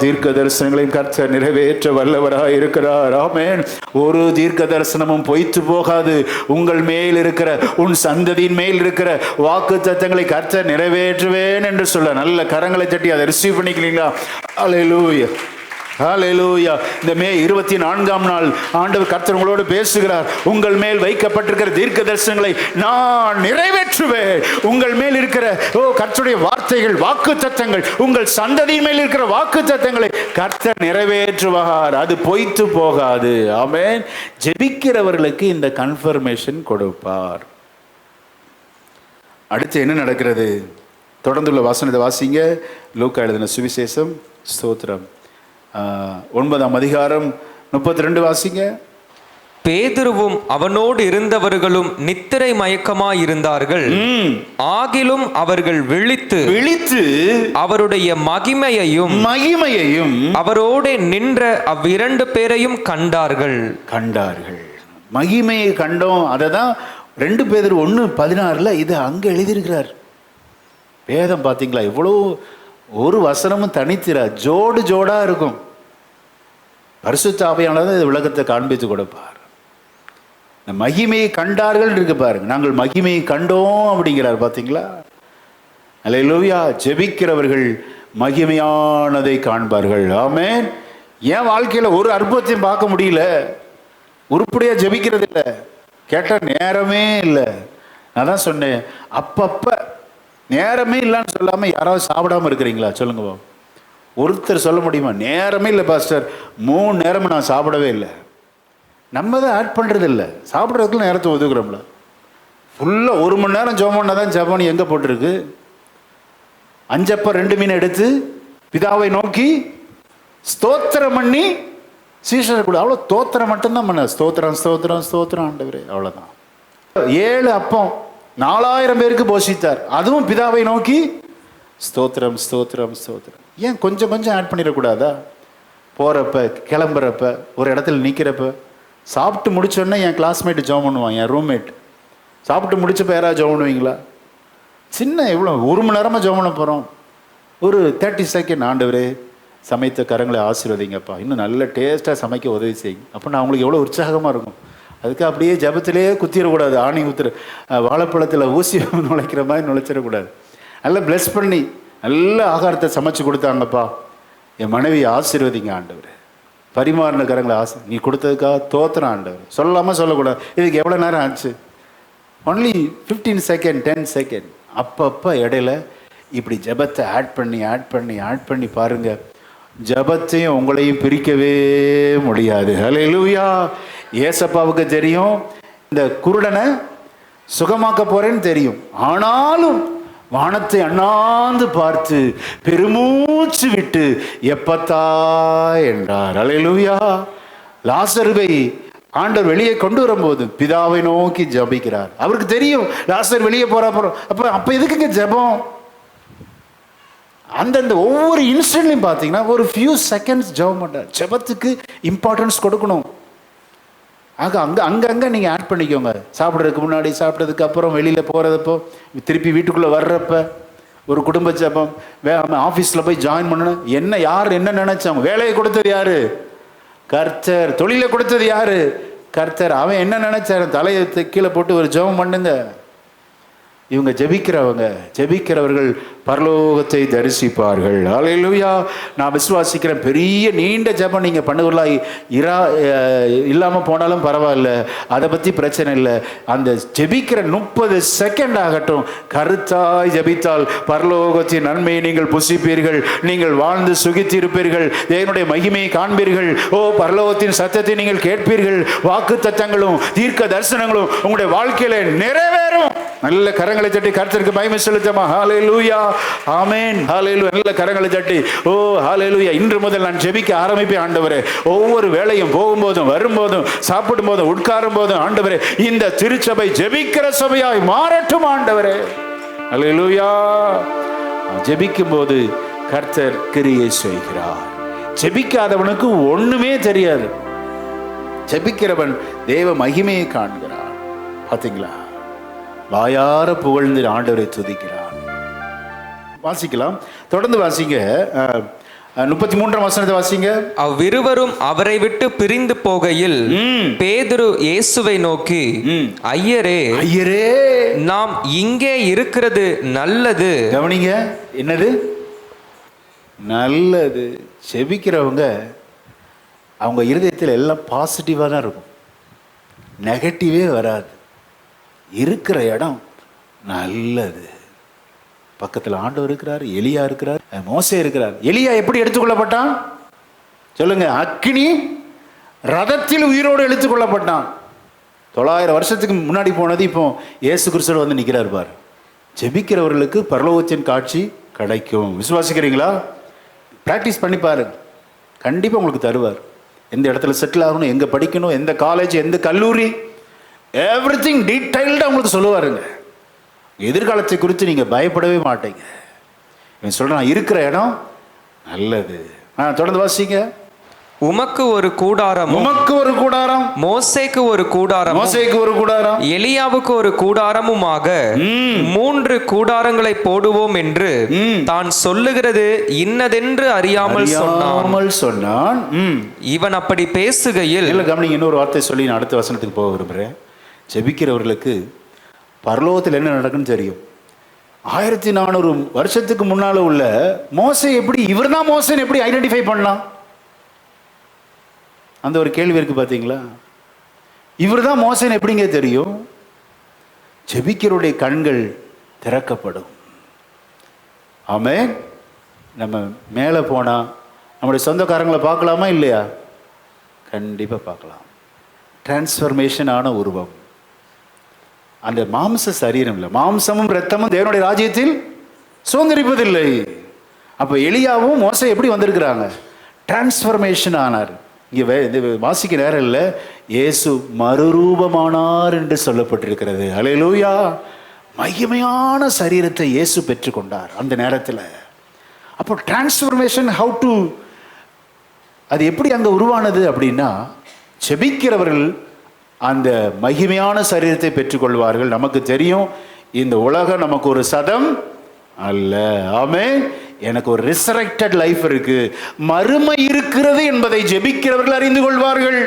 தீர்க்க தரிசனங்களையும் கர்த்தர் நிறைவேற்ற வல்லவராக இருக்கிறார். ஆமென். ஒரு தீர்க்க தரிசனமும் பொய்த்து போகாது. உங்கள் மேல் இருக்கிற, உன் சந்ததியின் மேல் இருக்கிற வாக்கு தத்தங்களை கர்த்தர் நிறைவேற்றுவேன் என்று சொல்ல நல்ல கரங்களை தட்டி அதை ரிசீவ் பண்ணிக்கிறீங்களா? ஹல்லேலூயா. ஹல்லேலூயா. இந்த மே 24ஆம் நாள் ஆண்டவர் கர்த்தர் உங்களோடு பேசுகிறார். உங்கள் மேல் வைக்கப்பட்டிருக்கிற தீர்க்க தரிசனங்களை நான் நிறைவேற்றுவேன். உங்கள் மேல் இருக்கிற கர்த்தருடைய வார்த்தைகள், வாக்கு தத்தங்கள், உங்கள் சந்ததியின் மேல் இருக்கிற வாக்கு தத்தங்களை கர்த்தர் நிறைவேற்றுவார். அது பொய்த்து போகாது. ஆமென். ஜெபிக்கிறவர்களுக்கு இந்த கன்ஃபர்மேஷன் கொடுப்பார். அடுத்து என்ன நடக்கிறது? தொடர்ந்துள்ள வாசனத்தை வாசிங்க. லூக்கா எழுதின சுவிசேஷம். ஸ்தோத்திரம். 9ஆம் அதிகாரம் 32 வாசிங்க. பேதுருவும் அவனோடு இருந்தவர்களும் நித்திரை மயக்கமாயிருந்தார்கள். ஆகிலும் அவர்கள் விழித்து அவருடைய மகிமையையும் அவரோடு நின்ற அவ்விரண்டு பேரையும் கண்டார்கள். மகிமையை கண்டோம். அதை தான் 2 பேதுரு 1:16 இது அங்கே எழுதியிருக்கிறார். வேதம் பார்த்தீங்களா? எவ்வளோ ஒரு வசனமும் தனித்திரா ஜோடு ஜோடா இருக்கும். பரிசுத்த ஆவியானவர் இந்த உலகத்தை காண்பித்து கொடுப்பார். இந்த மகிமையை கண்டார்கள் இருக்கு பாருங்க. நாங்கள் மகிமையை கண்டோம் அப்படிங்கிறார். பார்த்தீங்களா? அல்லேலூயா. ஜெபிக்கிறவர்கள் மகிமையானதை காண்பார்கள். ஆமென். ஏன் வாழ்க்கையில ஒரு அற்புதத்தையும் பார்க்க முடியல? உருப்படியா ஜெபிக்கிறது இல்லை. கேட்டால் நேரமே இல்லை. நான் தான் சொன்னேன், அப்பப்ப நேரமே இல்லைன்னு சொல்லாமல் யாராவது சாப்பிடாமல் இருக்கிறீங்களா? சொல்லுங்க. ஒருத்தர் சொல்ல முடியுமா? நேரமே இல்லை பாஸ்டர், 3 நேரமும் நான் சாப்பிடவே இல்லை. நம்ம தான் ஆட் பண்ணுறது இல்லை. சாப்பிட்றதுக்குள்ள நேரத்தை ஒதுக்குறோம்ல. ஃபுல்லாக 1 மணி நேரம் ஜெபம் பண்ணால் தான் ஜெபம் எங்கே போட்டிருக்கு? 5 அப்பம் 2 மீன் எடுத்து பிதாவை நோக்கி ஸ்தோத்திரம் பண்ணி சீஷர் கூட அவ்வளோ தோத்திரம் மட்டும்தான் பண்ண. ஸ்தோத்திரம் ஸ்தோத்திரம் ஸ்தோத்திரம் ஆண்டவரே, அவ்வளோதான். 7 அப்பம் 4000 பேருக்கு போஷித்தார். அதுவும் பிதாவை நோக்கி ஸ்தோத்திரம் ஸ்தோத்திரம் ஸ்தோத்திரம். ஏன் கொஞ்சம் கொஞ்சம் ஆட் பண்ணிடக்கூடாதா? போகிறப்ப, கிளம்புறப்ப, ஒரு இடத்துல நிற்கிறப்ப. சாப்பிட்டு முடிச்சோடனே என் கிளாஸ்மேட்டு ஜெபம் பண்ணுவான், என் ரூம்மேட். சாப்பிட்டு முடிச்சப்போ யாராவது ஜெபம் பண்ணுவீங்களா? சின்ன எவ்வளோ 1 மணி நேரமாக ஜெபம் பண்ண போகிறோம். ஒரு 30 செகண்ட், ஆண்டவரே சமைத்த கரங்களை ஆசீர்வதிங்கப்பா, இன்னும் நல்ல டேஸ்ட்டாக சமைக்க உதவி செய்யுங்க. அப்போ நான் அவங்களுக்கு எவ்வளோ உற்சாகமாக இருக்கும். அதுக்கு அப்படியே ஜபத்திலே குத்திடக்கூடாது. ஆணி ஊத்துற வாழைப்பழத்தில் ஊசி நுழைக்கிற மாதிரி நுழைச்சிடக்கூடாது. நல்லா பிளஸ் பண்ணி நல்ல ஆகாரத்தை சமைச்சு கொடுத்தாங்கப்பா, என் மனைவியை ஆசீர்வதிங்க ஆண்டவர். பரிமாறின கரங்களை நீ கொடுத்ததுக்காக தோத்திரம் ஆண்டவர். சொல்லாமல் சொல்லக்கூடாது. இதுக்கு எவ்வளோ நேரம் ஆச்சு? Only 15 second 10 second. அப்பப்போ இடையில இப்படி ஜபத்தை ஆட் பண்ணி பாருங்கள். ஜபத்தையும் உங்களையும் பிரிக்கவே முடியாது. ஹல்லேலூயா. ஏசப்பாவுக்கு தெரியும் இந்த குருடனை சுகமாக்க போறேன்னு தெரியும். ஆனாலும் வானத்தை அண்ணாந்து பார்த்து பெருமூச்சு விட்டு எப்பத்தா என்றார். ஹல்லேலூயா. லாசருவை ஆண்டவர் வெளியே கொண்டு வரும்போது பிதாவை நோக்கி ஜெபிக்கிறார். அவருக்கு தெரியும் லாசர் வெளியே போறப்ப அப்ப எதுக்குங்க ஜெபம்? அந்தந்த ஒவ்வொரு இன்ஸ்டன்ட்லையும் பார்த்தீங்கன்னா ஒரு ஃபியூ செகண்ட்ஸ் ஜெபம் பண்ணார். ஜெபத்துக்கு இம்பார்ட்டன்ஸ் கொடுக்கணும். ஆக அங்கே நீங்கள் ஆட் பண்ணிக்கோங்க. சாப்பிட்றதுக்கு முன்னாடி, சாப்பிட்றதுக்கு அப்புறம், வெளியில் போகிறதப்போ, திருப்பி வீட்டுக்குள்ளே வர்றப்ப ஒரு குடும்ப ஜெபம். ஆஃபீஸில் போய் ஜாயின் பண்ணணும். யார் என்ன நினைச்சாங்க? வேலையை கொடுத்தது யாரு? கர்த்தர். தொழிலை கொடுத்தது யாரு? கர்த்தர். அவன் என்ன நினைச்சாரு? தலையை கீழே போட்டு ஒரு ஜெபம் பண்ணுங்க. இவங்க ஜெபிக்கிறவர்கள் பரலோகத்தை தரிசிப்பார்கள். ஹல்லேலூயா. நான் விசுவாசிக்கிறேன், பெரிய நீண்ட ஜெபம் நீங்கள் பண்ணுவதா இல்லாமல் போனாலும் பரவாயில்ல, அதை பற்றி பிரச்சனை இல்லை. அந்த ஜெபிக்கிற 30 செகண்ட் ஆகட்டும், கருத்தாய் ஜெபித்தால் பரலோகத்தின் நன்மையை நீங்கள் புசிப்பீர்கள். நீங்கள் வாழ்ந்து சுகித்திருப்பீர்கள். தேவனுடைய மகிமையை காண்பீர்கள். பரலோகத்தின் சத்தத்தை நீங்கள் கேட்பீர்கள். வாக்கு தத்தங்களும் தீர்க்க தரிசனங்களும் உங்களுடைய வாழ்க்கையில நிறைவேறும். நல்ல கரங்களை தட்டி கர்த்தருக்கு மகிமை செலுத்தமா. ஹல்லேலூயா. ஆமென். ஹல்லேலூயா. நல்ல கரங்களை தட்டி ஹல்லேலூயா. இன்று முதல் நான் ஜெபிக்க ஆரம்பிப்பேன் ஆண்டவரே. ஒவ்வொரு வேளையும் போகும்போதும், வரும்போதும், சாப்பிடும் போதும், உட்காரும் போதும் ஆண்டவரே, இந்த திருச்சபை ஜெபிக்கிற சபையாய் மாறட்டும் ஆண்டவரே. ஹல்லேலூயா. ஜெபிக்கும் போது கர்த்தர் கிரியை செய்கிறார். ஜெபிக்காதவனுக்கு ஒண்ணுமே தெரியாது. ஜெபிக்கிறவன் தேவ மகிமையை காண்கிறான். பாத்தீங்களா? வாயார புகழ்ந்து ஆண்டவரை துதிக்கிறான். வாசிக்கலாம், தொடர்ந்து வாசிங்க. 33ஆம் வசனத்தை வாசிங்க. அவ்விருவரும் அவரை விட்டு பிரிந்து போகையில் பேதுரு இயேசுவை நோக்கி, ஐயரே, நாம் இங்கே இருக்கிறது நல்லது. கவனிங்க, என்னது நல்லது? செபிக்கிறவங்க அவங்க இருதயத்தில் எல்லாம் பாசிட்டிவாக தான் இருக்கும், நெகட்டிவே வராது. இருக்கிற இடம் நல்லது. பக்கத்தில் ஆண்டவர் இருக்கிறார், எலியா இருக்கிறார், மோசே இருக்கிறார். எலியா எப்படி எடுத்துக்கொள்ளப்பட்டான் சொல்லுங்க? அக்கினி ரதத்தில் உயிரோடு எடுத்துக்கொள்ளப்பட்டான். 900 வருஷத்துக்கு முன்னாடி போனது இப்போ இயேசு கிறிஸ்து வந்து நிற்கிறார் பார். ஜெபிக்கிறவர்களுக்கு பரலோகத்தின் காட்சி கிடைக்கும். விசுவாசிக்கிறீங்களா? பிராக்டிஸ் பண்ணி பாரு, கண்டிப்பாக உங்களுக்கு தருவார். எந்த இடத்துல செட்டில் ஆகணும், எங்கே படிக்கணும், எந்த காலேஜ், எந்த கல்லூரி, எவ்ரிதிங் டீடைல்டாக உங்களுக்கு சொல்லுவாருங்க. எதிர்காலத்தை குறித்து நீங்கள் பயப்படவே மாட்டீங்க. இவன் சொல்கிறான், இருக்கிற இடம் நல்லது. தொடர்ந்து வாசிங்க. உமக்கு ஒரு கூடாரம், மோசேக்கு ஒரு கூடாரம், எலியாவுக்கு ஒரு கூடாரமுமாக 3 கூடாரங்களை போடுவோம் என்று தான் சொல்லுகிறது இன்னதென்று அறியாமல் சொன்னான். இவன் அப்படி பேசுகையில், கவனிங்க, இன்னொரு வார்த்தை சொல்லி நான் அடுத்த வசனத்துக்கு போக விரும்புகிறேன். ஜெபிக்கிறவர்களுக்கு பரலோகத்தில் என்ன நடக்குன்னு தெரியும். 1400 வருஷத்துக்கு முன்னால உள்ள மோசே எப்படி, இவர் தான் மோசேன்னு எப்படி ஐடென்டிஃபை பண்ணலாம்? அந்த ஒரு கேள்வி இருக்கு பார்த்தீங்களா? இவர் தான் மோசேன்னு எப்படிங்க தெரியும்? ஜெபிக்கிறவருடைய கண்கள் திறக்கப்படும். ஆமென். நம்ம மேலே போனால் நம்முடைய சொந்தக்காரங்களை பார்க்கலாமா இல்லையா? கண்டிப்பாக பார்க்கலாம். டிரான்ஸ்ஃபர்மேஷன் ஆன உருவம். அந்த மாம்ச சரீரம் இல்லை, மாம்சமும் இரத்தமும் தேவனுடைய ராஜ்யத்தில் சுதந்திரிப்பதில்லை. அப்போ எலியாவும் மோசே எப்படி வந்திருக்கிறாங்க? டிரான்ஸ்ஃபர்மேஷன் ஆனார். இங்கே வாசிக்க நேரம் இல்லை, இயேசு மறுரூபமானார் என்று சொல்லப்பட்டிருக்கிறது. ஹல்லேலூயா. மகிமையான சரீரத்தை இயேசு பெற்றுக்கொண்டார் அந்த நேரத்தில். அப்போ டிரான்ஸ்ஃபர்மேஷன் அது எப்படி அங்கே உருவானது அப்படின்னா, ஜெபிக்கிறவர்கள் அந்த மகிமையான சரீரத்தை பெற்றுக்கொள்வார்கள். நமக்கு தெரியும், இந்த உலகம் நமக்கு ஒரு சதம் அல்ல. ஆமென். எனக்கு ஒரு ரிசரக்டட் லைஃப் இருக்கு, மறுமை இருக்கிறது என்பதை ஜெபிக்கிறவர்கள் அறிந்து கொள்வார்கள்.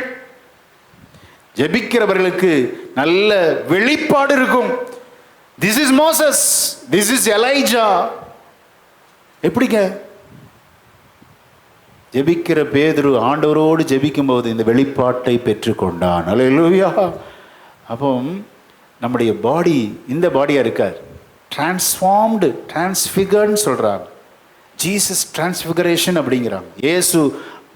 ஜெபிக்கிறவர்களுக்கு நல்ல வெளிப்பாடு இருக்கும். This is Moses, this is Elijah. எப்படிங்க? ஜெபிக்கிற பேதுரு ஆண்டவரோடு ஜெபிக்கும் போது இந்த வெளிப்பாட்டை பெற்றுக்கொண்டான். ஹல்லேலூயா. அப்போ நம்முடைய பாடி இந்த பாடியாக இருக்கார், டிரான்ஸ்ஃபார்ம்டு, டிரான்ஸ்ஃபிகர்ன்னு சொல்கிறாங்க. ஜீசஸ் டிரான்ஸ்ஃபிகரேஷன் அப்படிங்கிறாங்க. இயேசு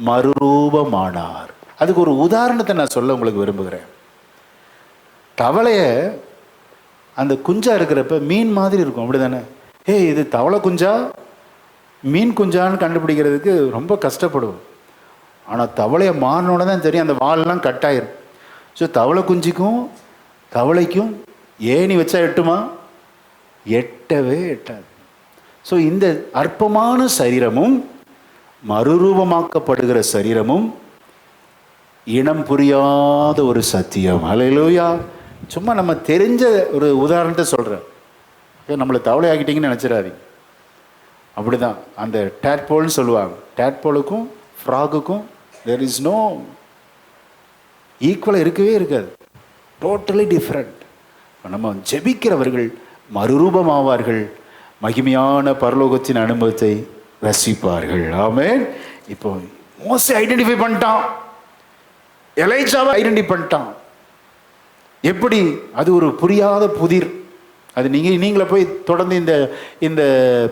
மறுரூபமானார். அதுக்கு ஒரு உதாரணத்தை நான் சொல்ல உங்களுக்கு விரும்புகிறேன். தவளைய அந்த குஞ்சா இருக்கிறப்ப மீன் மாதிரி இருக்கும், அப்படி தானே? இது தவளை குஞ்சா மீன் குஞ்சான்னு கண்டுபிடிக்கிறதுக்கு ரொம்ப கஷ்டப்படுவோம். ஆனால் தவளையை மாறினோட தான் தெரியும், அந்த வாலெல்லாம் கட்டாயிரும். ஸோ தவளை குஞ்சுக்கும் தவளைக்கும் ஏணி வச்சா எட்டுமா? எட்டவே எட்டாது. ஸோ இந்த அற்பமான சரீரமும் மறுரூபமாக்கப்படுகிற சரீரமும் இனம் புரியாத ஒரு சத்தியம். ஹல்லேலூயா. சும்மா நம்ம தெரிஞ்ச ஒரு உதாரணத்தை சொல்கிறேன். நம்மளை தவளை ஆக்கிட்டீங்கன்னு நினச்சிடாதீங்க. அப்படிதான் அந்த டேட்போல்னு சொல்லுவாங்க. டேட்போலுக்கும் ஃப்ராகுக்கும் தேர் இஸ் நோ ஈக்குவலாக இருக்கவே இருக்காது. Totally different. நம்ம ஜெபிக்கிறவர்கள் மறுரூபமாவார்கள், மகிமையான பரலோகத்தின் அனுபவத்தை ரசிப்பார்கள். ஆமென். இப்போ மோசே ஐடென்டிஃபை பண்ணிட்டான், எலைசாவை ஐடென்டிஃபை பண்ணிட்டான். எப்படி? அது ஒரு புரியாத புதிர். அது நீங்களே போய் தொடர்ந்து இந்த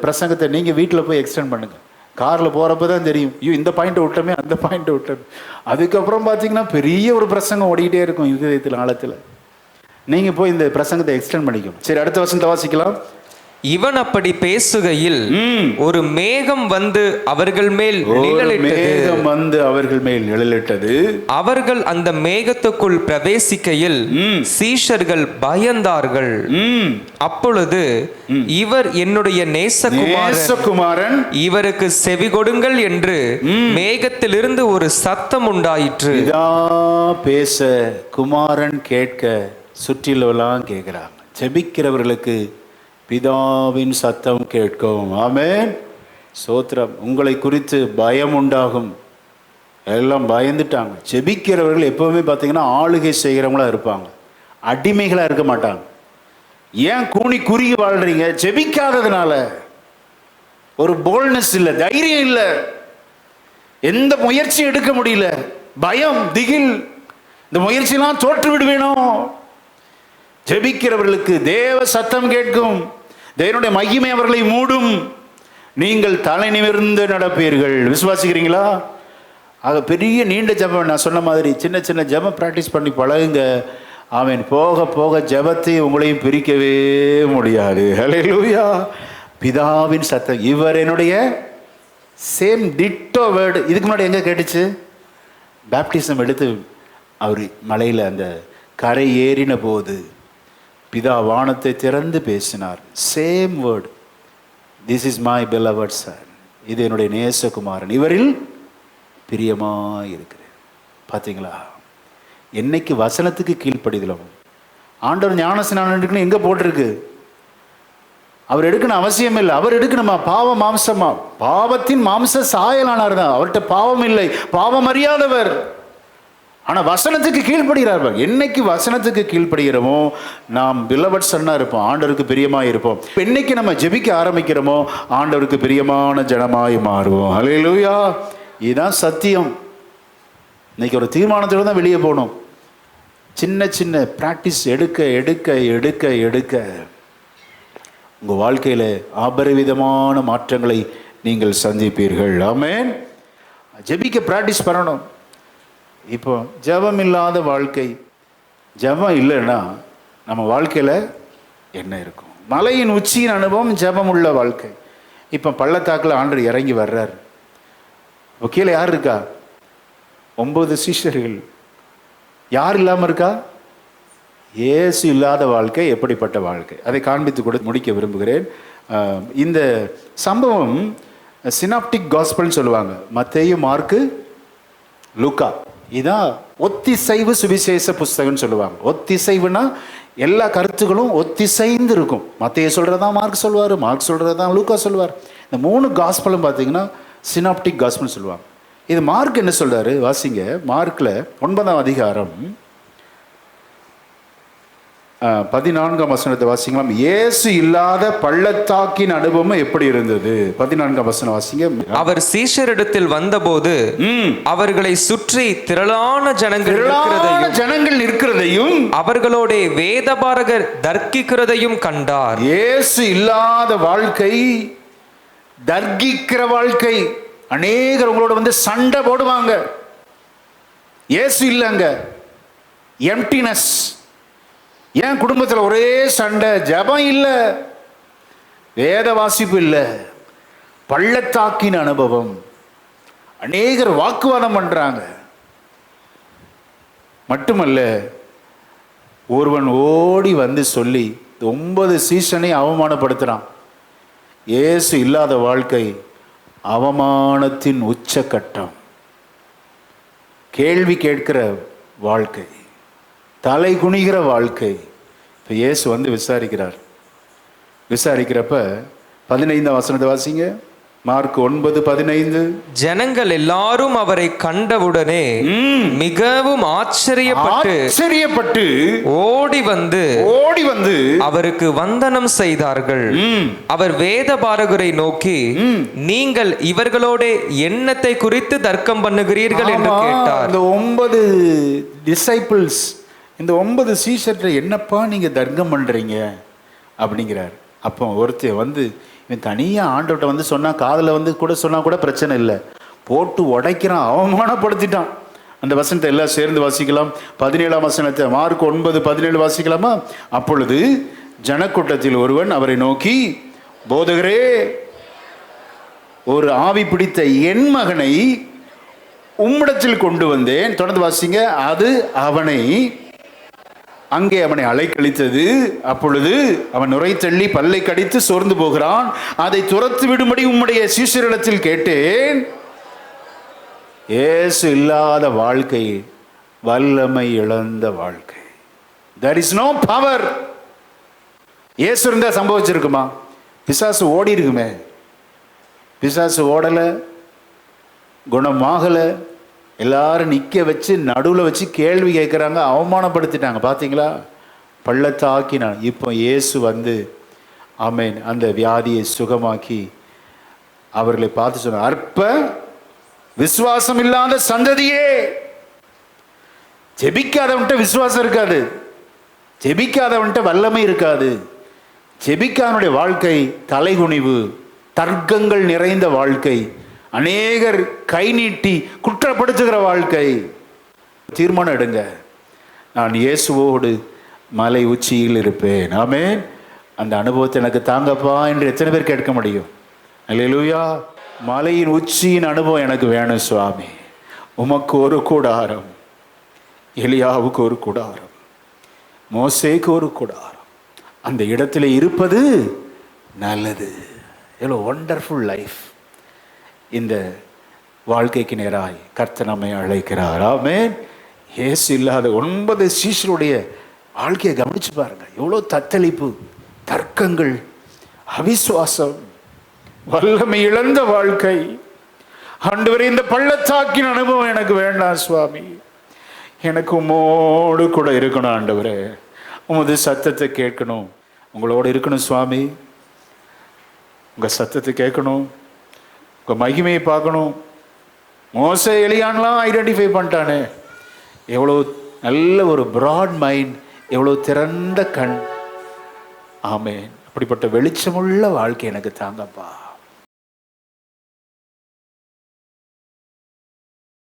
பிரசங்கத்தை நீங்கள் வீட்டில் போய் எக்ஸ்டெண்ட் பண்ணுங்கள். காரில் போகிறப்ப தான் தெரியும், ஐயோ இந்த பாயிண்ட்டை விட்டோமே, அந்த பாயிண்ட்டை விட்டோமே. அதுக்கப்புறம் பார்த்தீங்கன்னா பெரிய ஒரு பிரசங்கம் ஓடிக்கிட்டே இருக்கும் இதயத்தில் ஆழத்தில். நீங்கள் போய் இந்த பிரசங்கத்தை எக்ஸ்டெண்ட் பண்ணிக்கணும். சரி, அடுத்த வசனத்தை வாசிக்கலாம். இவன் அப்படி பேசுகையில் ஒரு மேகம் வந்து அவர்கள் மேல் மேகம் வந்து அவர்கள் மேல் நிழலிட்டது. அவர்கள் அந்த மேகத்துக்குள் பிரவேசிக்கையில் சீஷர்கள் பயந்தார்கள். அப்பொழுது இவர் என்னுடைய நேசகுமாரன், இவருக்கு செவி கொடுங்கள் என்று மேகத்திலிருந்து ஒரு சத்தம் உண்டாயிற்று. பேச குமாரன் கேட்க சுற்றிலெல்லாம் கேட்கிறாங்க. ஜெபிக்கிறவர்களுக்கு பிதாவின் சத்தம் கேட்கும். ஆமென். சோத்திரம். உங்களை குறித்து பயம் உண்டாகும். எல்லாம் பயந்துட்டாங்க. ஜெபிக்கிறவர்கள் எப்பவுமே பார்த்தீங்கன்னா ஆளுகை செய்கிறவங்களா இருப்பாங்க, அடிமைகளாக இருக்க மாட்டாங்க. ஏன் கூனி குறுகி வாழ்றீங்க? ஜெபிக்காததுனால. ஒரு போல்ட்னஸ் இல்லை, தைரியம் இல்லை, எந்த முயற்சியும் எடுக்க முடியல, பயம், திகில். இந்த முயற்சியெல்லாம் தோற்று விடுவேனோ. ஜெபிக்கிறவர்களுக்கு தேவ சத்தம் கேட்கும், தேவனுடைய மகிமை அவர்களை மூடும், நீங்கள் தலை நிமிர்ந்து நடப்பீர்கள். விசுவாசிக்கிறீங்களா? ஆக பெரிய நீண்ட ஜெபம், நான் சொன்ன மாதிரி சின்ன சின்ன ஜெபம் ப்ராக்டிஸ் பண்ணி பழகுங்க. ஆமென். போக போக ஜெபத்தை உங்களையும் பிரிக்கவே முடியாது. ஹல்லேலூயா. பிதாவின் சத்தம். இவர் என்னுடைய சேம் டிட்டோ வேர்டு. இதுக்கு முன்னாடி எங்கே கேட்டுச்சு? பேப்டிசம் எடுத்து அவர் மலையில் அந்த கரை ஏறின போது பிதா வானத்தை திறந்து பேசினார். Same word. This is my beloved son. இது என்னுடைய நேசகுமாரன், இவரில் பிரியமாய் இருக்கிறேன். பார்த்தீங்களா? என்னைக்கு வசனத்துக்கு கீழ்ப்படிதலும். ஆண்டவர் ஞானஸ்நானம் எடுக்கணும் எங்கே போட்டிருக்கு? அவர் எடுக்கணும் அவசியம் இல்லை. அவர் எடுக்கணுமா? பாவ மாம்சமா? பாவத்தின் மாம்ச சாயலானார் தான். அவர்கிட்ட பாவம் இல்லை, பாவம் அறியாதவர். ஆனால் வசனத்துக்கு கீழ்ப்படுகிறார்கள். என்னைக்கு வசனத்துக்கு கீழ்ப்படுகிறோமோ நாம் beloved சன்னா இருப்போம், ஆண்டவருக்கு பிரியமாக இருப்போம். என்னைக்கு நம்ம ஜெபிக்க ஆரம்பிக்கிறோமோ ஆண்டவருக்கு பிரியமான ஜனமாய் மாறுவோம். ஹல்லேலூயா. இதுதான் சத்தியம். இன்னைக்கு ஒரு தீர்மானத்தோடு தான் வெளியே போகணும். சின்ன சின்ன ப்ராக்டிஸ் எடுக்க எடுக்க எடுக்க எடுக்க உங்கள் வாழ்க்கையில் அபரிவிதமான மாற்றங்களை நீங்கள் சந்திப்பீர்கள். ஆமென். ஜெபிக்க ப்ராக்டிஸ் பண்ணணும். இப்போ ஜெபம் இல்லாத வாழ்க்கை, ஜெபம் இல்லைன்னா நம்ம வாழ்க்கையில் என்ன இருக்கும்? மலையின் உச்சியின் அனுபவம் ஜெபம் உள்ள வாழ்க்கை. இப்போ பள்ளத்தாக்கில் ஆண்டவர் இறங்கி வர்றார். இப்போ கீழே யார் இருக்கா? 9 சீஷர்கள். யார் இல்லாமல் இருக்கா? இயேசு இல்லாத வாழ்க்கை எப்படிப்பட்ட வாழ்க்கை? அதை காண்பித்து கூட முடிக்க விரும்புகிறேன். இந்த சம்பவம் சினாப்டிக் காஸ்பல்னு சொல்லுவாங்க. மத்தேயு, மார்க்கு, லூக்கா. இதான் ஒத்திசைவு சுவிசேஷ புஸ்தகம்னு சொல்லுவாங்க. ஒத்திசைவுனா எல்லா கருத்துக்களும் ஒத்திசைந்து இருக்கும். மத்தேயு சொல்கிறதான் மார்க் சொல்லுவார், மார்க் சொல்கிறதான் லூக்கா சொல்லுவார். இந்த 3 காஸ்பலும் பார்த்தீங்கன்னா சினாப்டிக் காஸ்பல்னு சொல்லுவாங்க. இது மார்க் என்ன சொல்றாரு? வாசிங்க. மார்க்கில் 9ஆம் அதிகாரம் 14ஆம் வசனத்தை வாசிக்கலாம். இயேசு இல்லாத பள்ளத்தாக்கின் அனுபவம் எப்படி இருந்தது? 14ஆம் வசனம் வாசிங்க. அவர் சீஷரிடத்தில் வந்தபோது அவர்களை சுற்றி திரளான ஜனங்கள் இருக்கிறதையும் அவர்களோட வேதபாரகர் தர்க்கிக்கிறதையும் கண்டார். இயேசு இல்லாத வாழ்க்கை, தர்க்கிக்கிற வாழ்க்கை. அநேகர் உங்களோட வந்து சண்டை போடுவாங்க. இயேசு இல்லைங்க, எம்டினஸ். ஏன் குடும்பத்தில் ஒரே சண்டை? ஜெபம் இல்லை, வேத வாசிப்பு இல்லை, பள்ளத்தாக்கின் அனுபவம். அநேகர் வாக்குவாதம் பண்றாங்க. மட்டுமல்ல, ஒருவன் ஓடி வந்து சொல்லி 9 சீசனை அவமானப்படுத்துகிறான். இயேசு இல்லாத வாழ்க்கை அவமானத்தின் உச்சக்கட்டம். கேள்வி கேட்கிற வாழ்க்கை, தலை குனிகிற வாழ்க்கை. இப்போ இயேசு வந்து விசாரிக்கிறப்ப 15ஆம் வசனத்தை வாசிங்க. மார்க் 9:15. ஜனங்கள் எல்லாரும் அவரை கண்டவுடனே மிகவும் ஆச்சரியப்பட்டு ஓடி வந்து அவருக்கு வந்தனம் செய்தார்கள். அவர் வேதபாரகரை நோக்கி, நீங்கள் இவர்களோட எண்ணத்தை குறித்து தர்க்கம் பண்ணுகிறீர்கள் என்று கேட்டார். இந்த 9 டிசைபிள்ஸ், இந்த 9 சீஷர்களை என்னப்பா நீங்க தர்க்கம் பண்றீங்க அப்படிங்கிறார். அப்போ ஒருத்தர் வந்து இவன் தனியாக ஆண்டவர்கிட்ட வந்து சொன்னால், காதில் வந்து கூட சொன்னால் கூட பிரச்சனை இல்லை, போட்டு உடைக்கிறான், அவமானப்படுத்திட்டான். அந்த வசனத்தை எல்லாம் சேர்ந்து வாசிக்கலாம். 17ஆம் வசனத்தை மார்க் 9:17 வாசிக்கலாமா? அப்பொழுது ஜனக்கூட்டத்தில் ஒருவன் அவரை நோக்கி, போதகரே, ஒரு ஆவி பிடித்த என் மகனை உம்மிடத்தில் கொண்டு வந்தேன். தொடர்ந்து வாசிங்க. அது அங்கே அவனை அலைக்கழித்தது. அப்பொழுது அவன் நுரை தள்ளி பல்லை கடித்து சோர்ந்து போகிறான். அதை துரத்து விடும்படி உம்முடைய சீஷரிடத்தில் கேட்டேன். இயேசு இல்லாத வாழ்க்கை வல்லமை இழந்த வாழ்க்கை. There is no power. இயேசு இருந்தா சம்பவிச்சிருக்குமா? பிசாசு ஓடி இருக்குமே. பிசாசு ஓடலை, குணமாகலை. எல்லாரும் நிற்க வச்சு நடுவில் வச்சு கேள்வி கேட்குறாங்க, அவமானப்படுத்திட்டாங்க. பார்த்தீங்களா? பள்ளத்தாக்கினான். இப்போ இயேசு வந்து ஆமேன் அந்த வியாதியை சுகமாக்கி அவர்களை பார்த்து சொன்னார், அற்ப விசுவாசம் இல்லாத சந்ததியே. ஜெபிக்காதவன்ட்ட விசுவாசம் இருக்காது, ஜெபிக்காதவன்ட்ட வல்லமை இருக்காது. ஜெபிக்காதவனுடைய வாழ்க்கை தலைகுனிவு, தர்க்கங்கள் நிறைந்த வாழ்க்கை, அநேகர் கை நீட்டி குற்றப்படுத்துகிற வாழ்க்கை. தீர்மானம் எடுங்க, நான் இயேசுவோடு மலை உச்சியில் இருப்பேன். ஆமென். அந்த அனுபவத்தை எனக்கு தாங்கப்பா என்று எத்தனை பேர் கேட்க முடியும்? அல்லேலூயா. மலையின் உச்சியின் அனுபவம் எனக்கு வேணும் சுவாமி. உமக்கு ஒரு கூடாரம், எலியாவுக்கு ஒரு கூடாரம், மோசேக்கு ஒரு கூடாரம், அந்த இடத்துல இருப்பது நல்லது. எவ்வளோ ஒண்டர்ஃபுல் லைஃப். இந்த வாழ்க்கைக்கு நேராய் கர்த்தர் நம்மை அழைக்கிறார். ஆமென். இயேசு இல்லாத 9 சீஷருடைய வாழ்க்கையை கவனிச்சு பாருங்க. எவ்வளோ தத்தளிப்பு, தர்க்கங்கள், அவிசுவாசம், வல்லமை இழந்த வாழ்க்கை. ஆண்டவரே, இந்த பள்ளத்தாக்கின் அனுபவம் எனக்கு வேண்டாம் சுவாமி, எனக்கு உம்மோடு கூட இருக்கணும். ஆண்டவரே, உமது சத்தத்தை கேட்கணும், உங்களோடு இருக்கணும் சுவாமி. உங்கள் சத்தத்தை கேட்கணும், உங்கள் மகிமையை பார்க்கணும். மோசே எலியான்லாம் ஐடென்டிஃபை பண்ணிட்டானே. எவ்வளோ நல்ல ஒரு பிராட் மைண்ட், எவ்வளோ திறந்த கண். ஆமென். அப்படிப்பட்ட வெளிச்சமுள்ள வாழ்க்கை எனக்கு தாங்கப்பா.